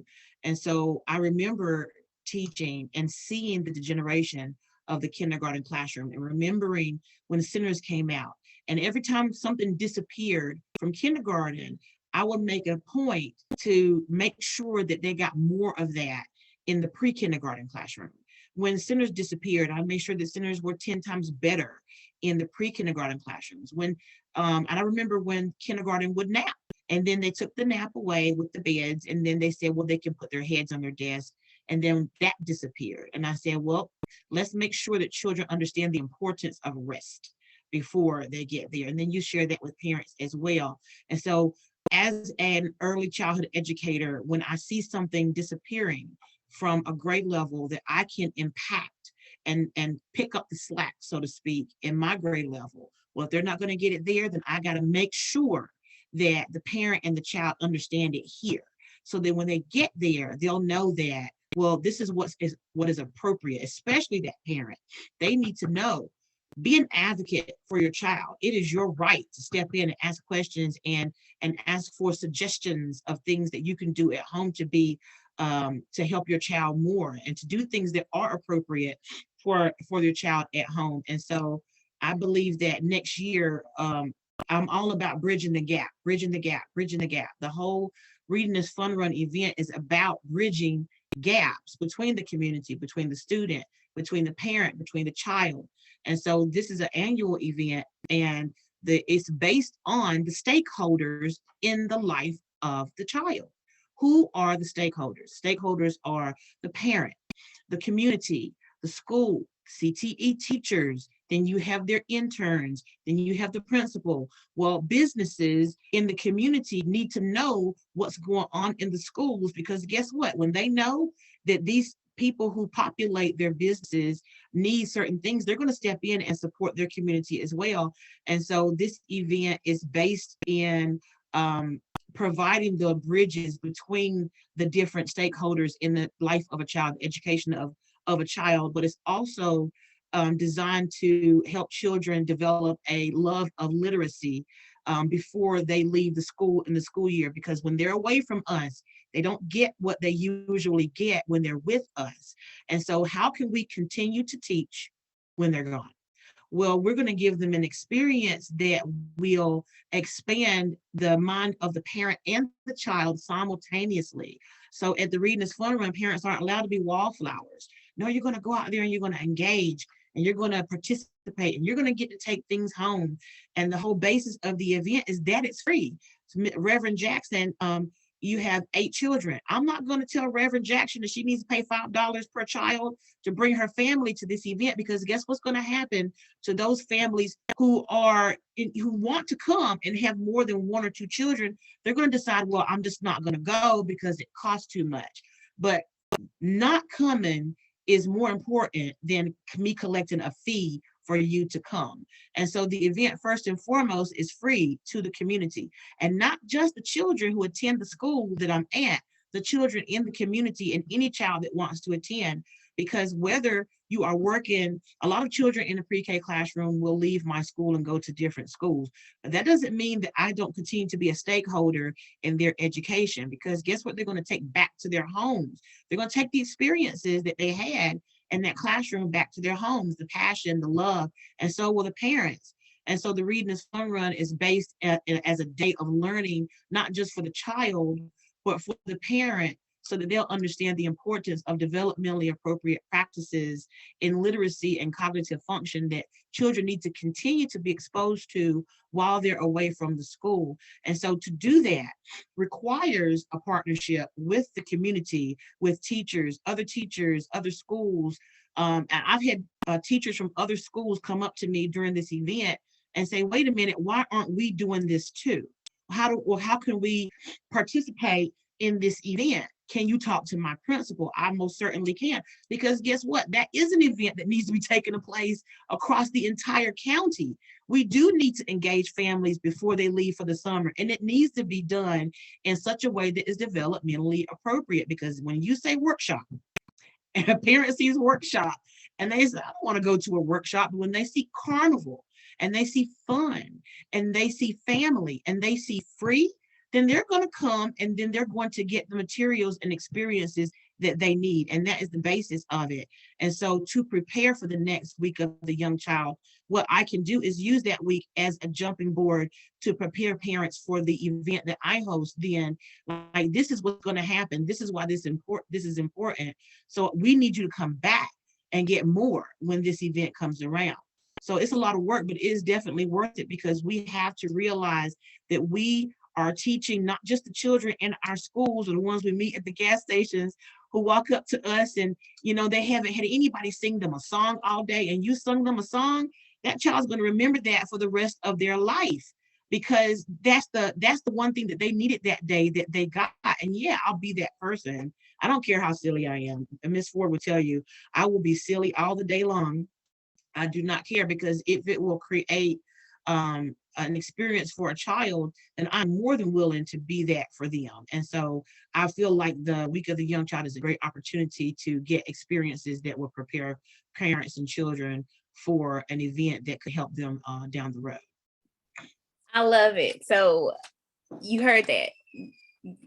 And so I remember teaching and seeing the degeneration of the kindergarten classroom and remembering when centers came out. And every time something disappeared from kindergarten, I would make a point to make sure that they got more of that in the pre-kindergarten classroom. When centers disappeared, I made sure that centers were 10 times better in the pre-kindergarten classrooms. And I remember when kindergarten would nap, and then they took the nap away with the beds, and then they said, well, they can put their heads on their desk, and then that disappeared. And I said, well, let's make sure that children understand the importance of rest before they get there. And then you share that with parents as well. And so as an early childhood educator, when I see something disappearing from a grade level that I can impact and pick up the slack, so to speak, in my grade level, well, if they're not going to get it there, then I got to make sure that the parent and the child understand it here. So that when they get there, they'll know that, well, this is what is appropriate, especially that parent. They need to know. Be an advocate for your child. It is your right to step in and ask questions and ask for suggestions of things that you can do at home to be to help your child more and to do things that are appropriate for your child at home. And so I believe that next year, I'm all about bridging the gap, bridging the gap, bridging the gap. The whole Reading is Fun Run event is about bridging gaps between the community, between the student, between the parent, between the child. And so this is an annual event, and it's based on the stakeholders in the life of the child. Who are the stakeholders? Stakeholders are the parent, the community, the school, CTE teachers, then you have their interns, then you have the principal. Well, businesses in the community need to know what's going on in the schools, because guess what? When they know that these people who populate their businesses need certain things, they're going to step in and support their community as well. And so this event is based in providing the bridges between the different stakeholders in the life of a child, education of a child, but it's also designed to help children develop a love of literacy before they leave the school in the school year, because when they're away from us, they don't get what they usually get when they're with us. And so how can we continue to teach when they're gone? Well, we're going to give them an experience that will expand the mind of the parent and the child simultaneously. So at the Reading is Fun Run, parents aren't allowed to be wallflowers. No, you're going to go out there and you're going to engage and you're going to participate and you're going to get to take things home. And the whole basis of the event is that it's free. So, Reverend Jackson, you have 8 children. I'm not going to tell Reverend Jackson that she needs to pay $5 per child to bring her family to this event, because guess what's going to happen to those families who want to come and have more than 1 or 2 children? They're going to decide, well, I'm just not going to go because it costs too much. But not coming is more important than me collecting a fee for you to come. And so the event, first and foremost, is free to the community, and not just the children who attend the school that I'm at, the children in the community and any child that wants to attend. Because whether you are working, a lot of children in the pre-K classroom will leave my school and go to different schools. But that doesn't mean that I don't continue to be a stakeholder in their education, because guess what they're going to take back to their homes? They're going to take the experiences that they had in that classroom back to their homes, the passion, the love, and so will the parents. And so the Reading is Fun Run is based as a day of learning, not just for the child, but for the parent, so that they'll understand the importance of developmentally appropriate practices in literacy and cognitive function that children need to continue to be exposed to while they're away from the school. And so to do that requires a partnership with the community, with teachers, other schools. And I've had teachers from other schools come up to me during this event and say, wait a minute, why aren't we doing this too? How can we participate in this event? Can you talk to my principal? I most certainly can, because guess what? That is an event that needs to be taking place across the entire county. We do need to engage families before they leave for the summer, and it needs to be done in such a way that is developmentally appropriate. Because when you say workshop, and a parent sees workshop, and they say, I don't want to go to a workshop, but when they see carnival, and they see fun, and they see family, and they see free, then they're going to come, and then they're going to get the materials and experiences that they need. And that is the basis of it. And so to prepare for the next week of the young child, what I can do is use that week as a jumping board to prepare parents for the event that I host. Then, like, this is what's going to happen. This is why this is important. So we need you to come back and get more when this event comes around. So it's a lot of work, but it is definitely worth it, because we have to realize that we are teaching not just the children in our schools or the ones we meet at the gas stations who walk up to us and, they haven't had anybody sing them a song all day, and you sung them a song. That child's going to remember that for the rest of their life, because that's the one thing that they needed that day that they got. And yeah, I'll be that person. I don't care how silly I am. And Miss Ford will tell you, I will be silly all the day long. I do not care, because if it will create an experience for a child, then I'm more than willing to be that for them. And so I feel like the Week of the Young Child is a great opportunity to get experiences that will prepare parents and children for an event that could help them down the road. I love it. So you heard that.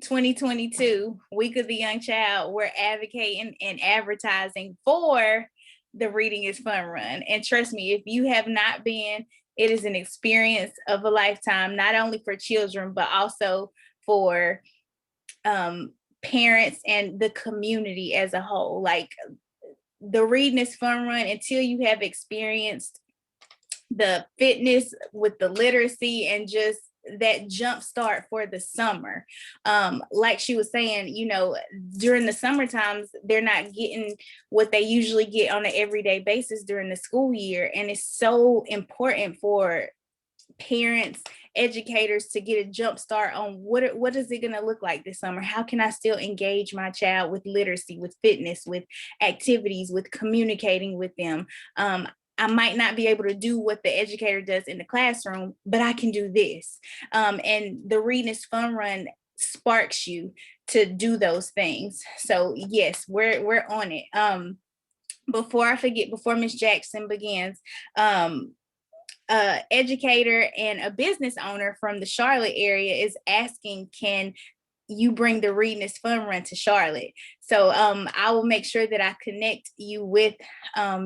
2022 Week of the Young Child, we're advocating and advertising for the Reading is Fun Run. And trust me, if you have not been, it is an experience of a lifetime, not only for children, but also for parents and the community as a whole. Like, the Reading is Fun Run, until you have experienced the fitness with the literacy and just that jump start for the summer. Like she was saying, during the summer times, they're not getting what they usually get on an everyday basis during the school year. And it's so important for parents, educators to get a jump start on what is it going to look like this summer? How can I still engage my child with literacy, with fitness, with activities, with communicating with them? I might not be able to do what the educator does in the classroom, but I can do this. And the Reading is Fun Run sparks you to do those things. So yes, we're on it. Before I forget, before Ms. Jackson begins, educator and a business owner from the Charlotte area is asking, can you bring the Reading is Fun run to Charlotte. So I will make sure that I connect you with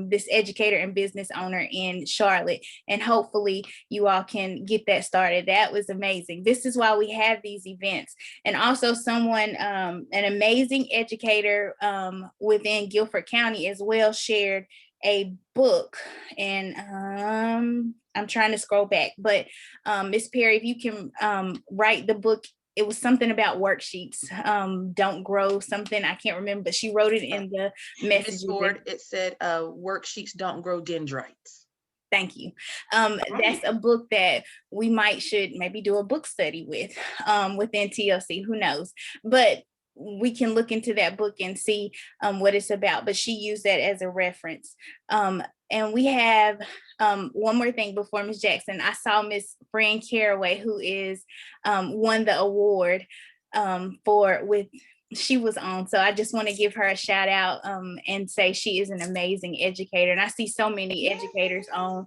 this educator and business owner in Charlotte, and hopefully you all can get that started. That was amazing. This is why we have these events. And also someone, an amazing educator within Guilford County as well, shared a book, and I'm trying to scroll back, but Miss Perry, if you can write the book, it was something about worksheets, don't grow something, I can't remember, but she wrote it in the messages. Miss Ford, it said worksheets don't grow dendrites. Thank you. That's a book that we should maybe do a book study with within TLC, who knows, but we can look into that book and see what it's about. But she used that as a reference. And we have one more thing before Ms. Jackson. I saw Miss Fran Caraway, who is won the award she was on. So I just want to give her a shout out and say she is an amazing educator. And I see so many educators on,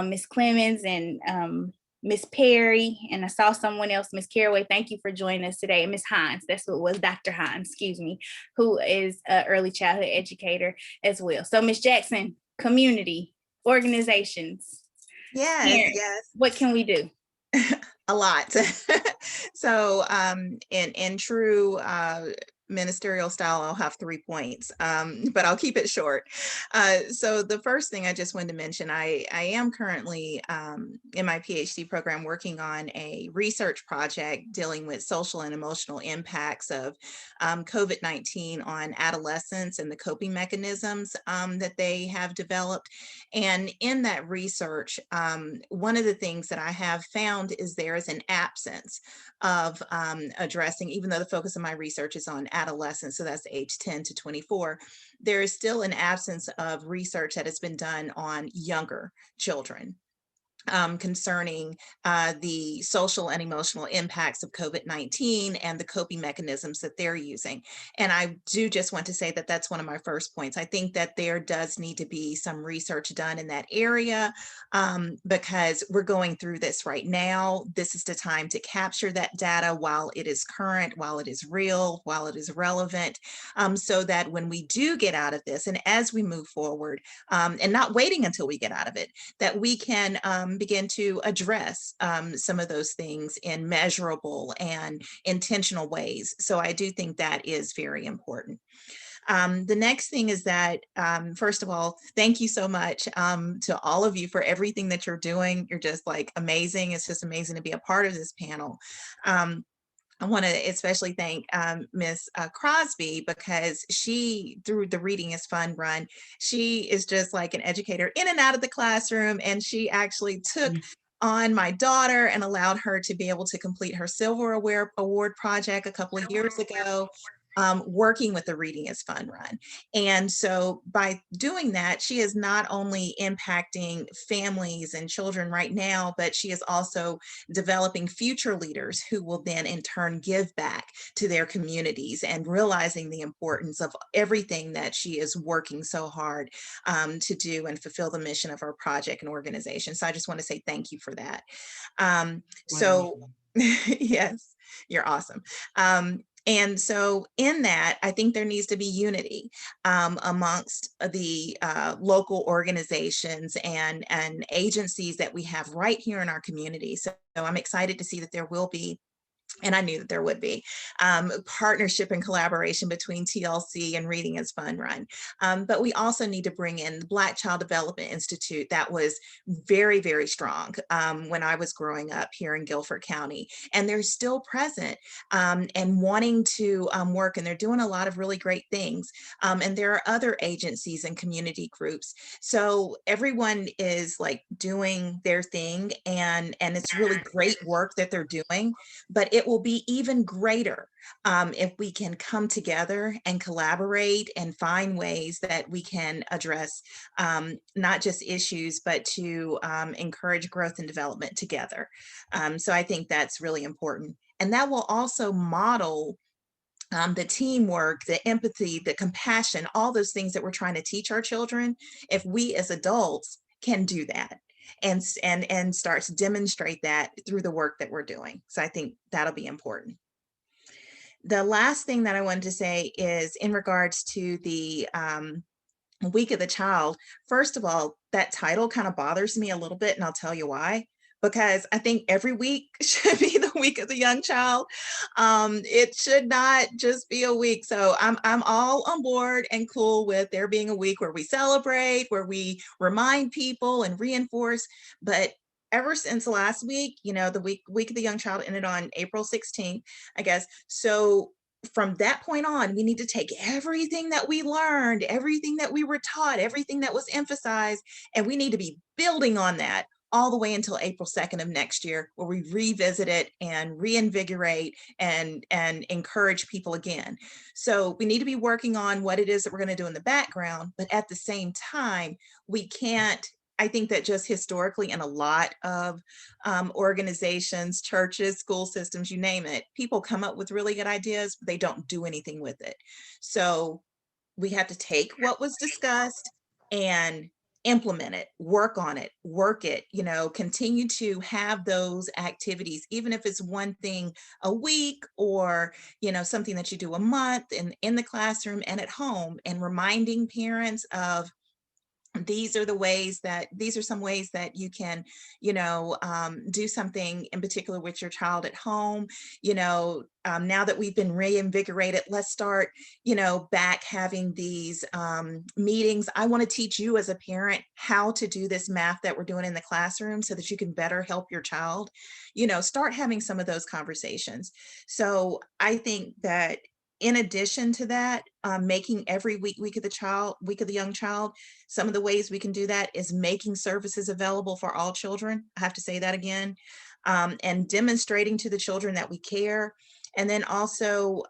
Miss Clemens and Miss Perry, and I saw someone else, Miss Caraway. Thank you for joining us today. And Miss Hines, that's what it was, Dr. Hines, excuse me, who is an early childhood educator as well. So Miss Jackson, community, organizations. Yes, parents, yes. What can we do? A lot. So in true ministerial style, I'll have 3 points, but I'll keep it short. So the first thing I just wanted to mention, I am currently in my PhD program working on a research project dealing with social and emotional impacts of COVID-19 on adolescents and the coping mechanisms that they have developed. And in that research, one of the things that I have found is there is an absence of addressing, even though the focus of my research is on adolescents, so that's age 10 to 24, there is still an absence of research that has been done on younger children. Concerning the social and emotional impacts of COVID-19 and the coping mechanisms that they're using. And I do just want to say that that's one of my first points. I think that there does need to be some research done in that area because we're going through this right now. This is the time to capture that data while it is current, while it is real, while it is relevant, so that when we do get out of this and as we move forward, and not waiting until we get out of it, that we can begin to address some of those things in measurable and intentional ways. So I do think that is very important. The next thing is that, first of all, thank you so much to all of you for everything that you're doing. You're just like amazing. It's just amazing to be a part of this panel. I want to especially thank Miss Crosby, because she, through the Reading is Fun run, she is just like an educator in and out of the classroom. And she actually took on my daughter and allowed her to be able to complete her Silver Award project a couple of years ago. Working with the Reading is Fun run. And so by doing that, she is not only impacting families and children right now, but she is also developing future leaders who will then in turn give back to their communities and realizing the importance of everything that she is working so hard to do and fulfill the mission of our project and organization. So I just want to say thank you for that. Yes, you're awesome. And so in that, I think there needs to be unity amongst the local organizations and agencies that we have right here in our community. So I'm excited to see that there will be, and I knew that there would be, partnership and collaboration between TLC and Reading is Fun run. But we also need to bring in the Black Child Development Institute that was very, very strong when I was growing up here in Guilford County. And they're still present and wanting to work, and they're doing a lot of really great things. And there are other agencies and community groups. So everyone is like doing their thing, and it's really great work that they're doing, but it will be even greater if we can come together and collaborate and find ways that we can address not just issues, but to encourage growth and development together. So I think that's really important. And that will also model the teamwork, the empathy, the compassion, all those things that we're trying to teach our children. If we as adults can do that and start to demonstrate that through the work that we're doing. So I think that'll be important. The last thing that I wanted to say is in regards to the Week of the Child. First of all, that title kind of bothers me a little bit, and I'll tell you why. Because I think every week should be the Week of the Young Child. It should not just be a week. So I'm all on board and cool with there being a week where we celebrate, where we remind people and reinforce. But ever since last week, the week of the Young Child ended on April 16th, I guess. So from that point on, we need to take everything that we learned, everything that we were taught, everything that was emphasized, and we need to be building on that all the way until April 2nd of next year, where we revisit it and reinvigorate and encourage people again. So we need to be working on what it is that we're going to do in the background, but at the same time, we can't, I think that just historically in a lot of organizations, churches, school systems, you name it, people come up with really good ideas, but they don't do anything with it. So we have to take what was discussed and implement it, work on it, work it, continue to have those activities, even if it's one thing a week or, something that you do a month in the classroom and at home, and reminding parents of these are some ways that you can, do something in particular with your child at home. Now that we've been reinvigorated, let's start, back having these meetings. I want to teach you as a parent how to do this math that we're doing in the classroom so that you can better help your child. Start having some of those conversations. So I think that in addition to that, making every week of the young child, some of the ways we can do that is making services available for all children. I have to say that again, and demonstrating to the children that we care. And then also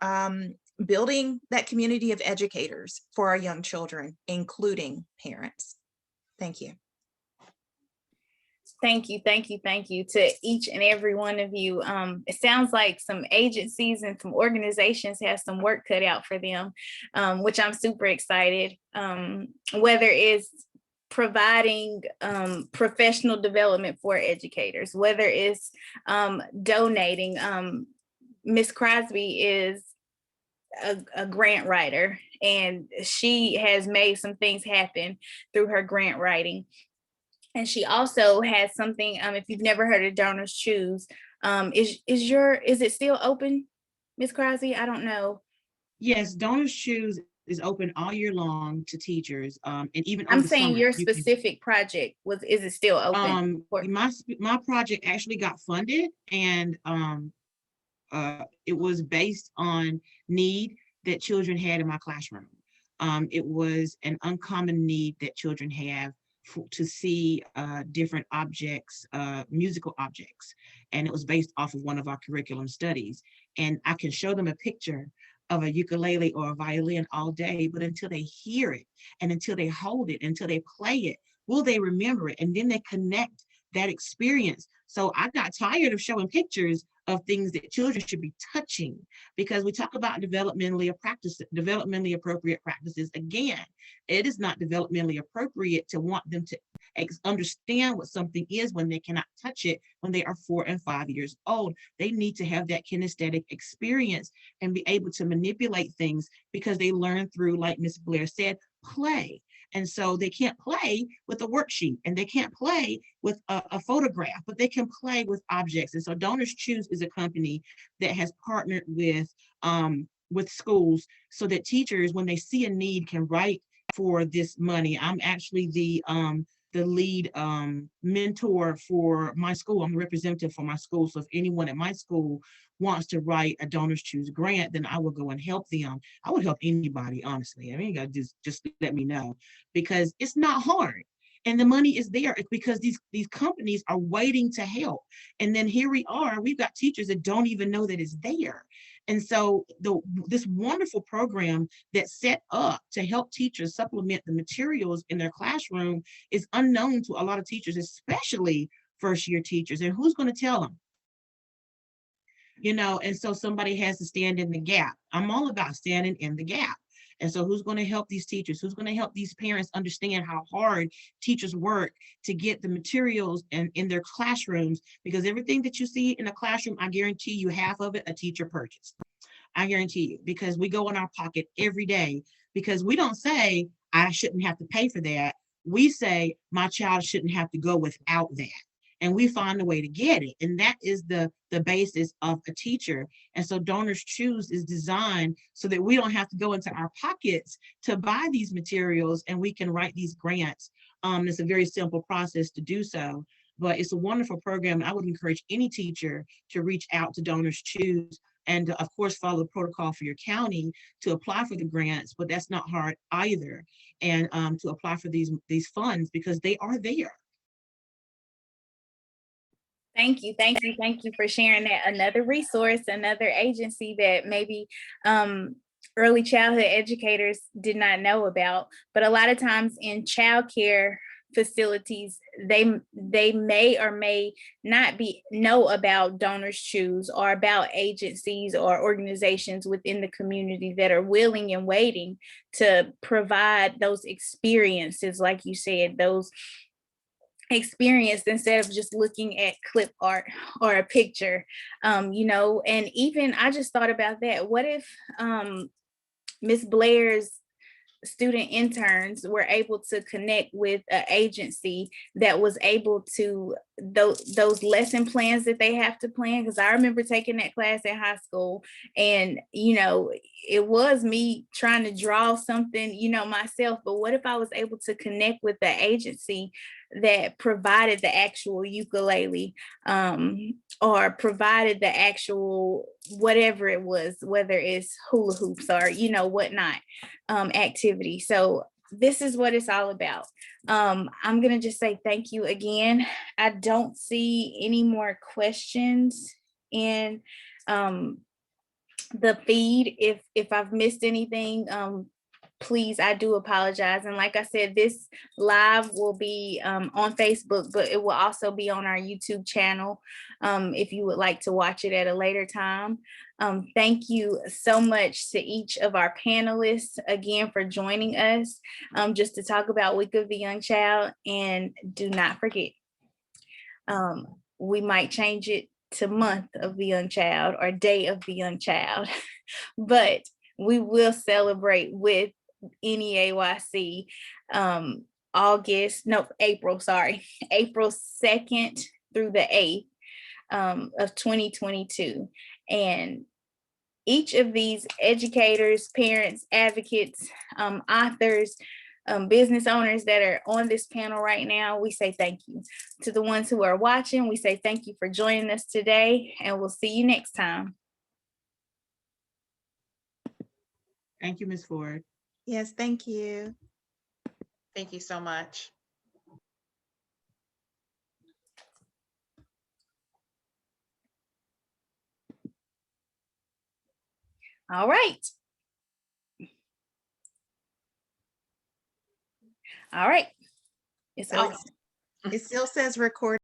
building that community of educators for our young children, including parents. Thank you. Thank you, thank you, thank you to each and every one of you. It sounds like some agencies and some organizations have some work cut out for them, which I'm super excited. Whether it's providing professional development for educators, whether it's donating. Miss Crosby is a grant writer, and she has made some things happen through her grant writing. And she also has something, if you've never heard of Donors Choose, is it still open, Ms. Crosby? I don't know. Yes, Donors Choose is open all year long to teachers, and even I'm over the saying summer. your specific project is it still open? My project actually got funded, and it was based on need that children had in my classroom. It was an uncommon need that children have to see different objects, musical objects. And it was based off of one of our curriculum studies. And I can show them a picture of a ukulele or a violin all day, but until they hear it and until they hold it, until they play it, will they remember it? And then they connect that experience. So I got tired of showing pictures of things that children should be touching, because we talk about developmentally appropriate practices. Again, it is not developmentally appropriate to want them to understand what something is when they cannot touch it when they are 4 and 5 years old. They need to have that kinesthetic experience and be able to manipulate things, because they learn through, like Ms. Blair said, play. And so they can't play with a worksheet, and they can't play with a photograph, but they can play with objects. And so Donors Choose is a company that has partnered with schools so that teachers, when they see a need, can write for this money. I'm actually the lead mentor for my school. I'm the representative for my school. So if anyone at my school wants to write a Donors Choose grant, then I will go and help them. I would help anybody, honestly. I mean, you gotta just let me know, because it's not hard. And the money is there. It's because these companies are waiting to help. And then here we are, we've got teachers that don't even know that it's there. And so this wonderful program that's set up to help teachers supplement the materials in their classroom is unknown to a lot of teachers, especially first-year teachers. And who's going to tell them? And so somebody has to stand in the gap. I'm all about standing in the gap. And so who's going to help these teachers? Who's going to help these parents understand how hard teachers work to get the materials in their classrooms? Because everything that you see in a classroom, I guarantee you half of it a teacher purchased. I guarantee you, because we go in our pocket every day, because we don't say, I shouldn't have to pay for that. We say, my child shouldn't have to go without that. And we find a way to get it. And that is the basis of a teacher. And so Donors Choose is designed so that we don't have to go into our pockets to buy these materials, and we can write these grants. It's a very simple process to do so, but it's a wonderful program. I would encourage any teacher to reach out to Donors Choose and of course follow the protocol for your county to apply for the grants, but that's not hard either. And to apply for these funds, because they are there. Thank you, thank you, thank you for sharing that. Another resource, another agency that maybe early childhood educators did not know about. But a lot of times in childcare facilities, they may or may not know about Donors Choose, or about agencies or organizations within the community that are willing and waiting to provide those experiences, like you said, those experience, instead of just looking at clip art or a picture. And even I just thought about that. What if Miss Blair's student interns were able to connect with an agency that was able to those lesson plans that they have to plan? Because I remember taking that class in high school, and it was me trying to draw something myself, but what if I was able to connect with the agency that provided the actual ukulele, or provided the actual whatever it was, whether it's hula hoops or whatnot, activity. So this is what it's all about. I'm gonna just say thank you again. I don't see any more questions in the feed. If I've missed anything, please, I do apologize. And like I said, this live will be on Facebook, but it will also be on our YouTube channel if you would like to watch it at a later time. Thank you so much to each of our panelists again for joining us just to talk about Week of the Young Child. And do not forget, we might change it to Month of the Young Child or Day of the Young Child, but we will celebrate with NEAYC April 2nd through the 8th of 2022. And each of these educators, parents, advocates, authors, business owners that are on this panel right now, we say thank you. To the ones who are watching, we say thank you for joining us today, and we'll see you next time. Thank you, Ms. Ford. Yes, thank you. Thank you so much. All right. All right. It's So off. it still says record.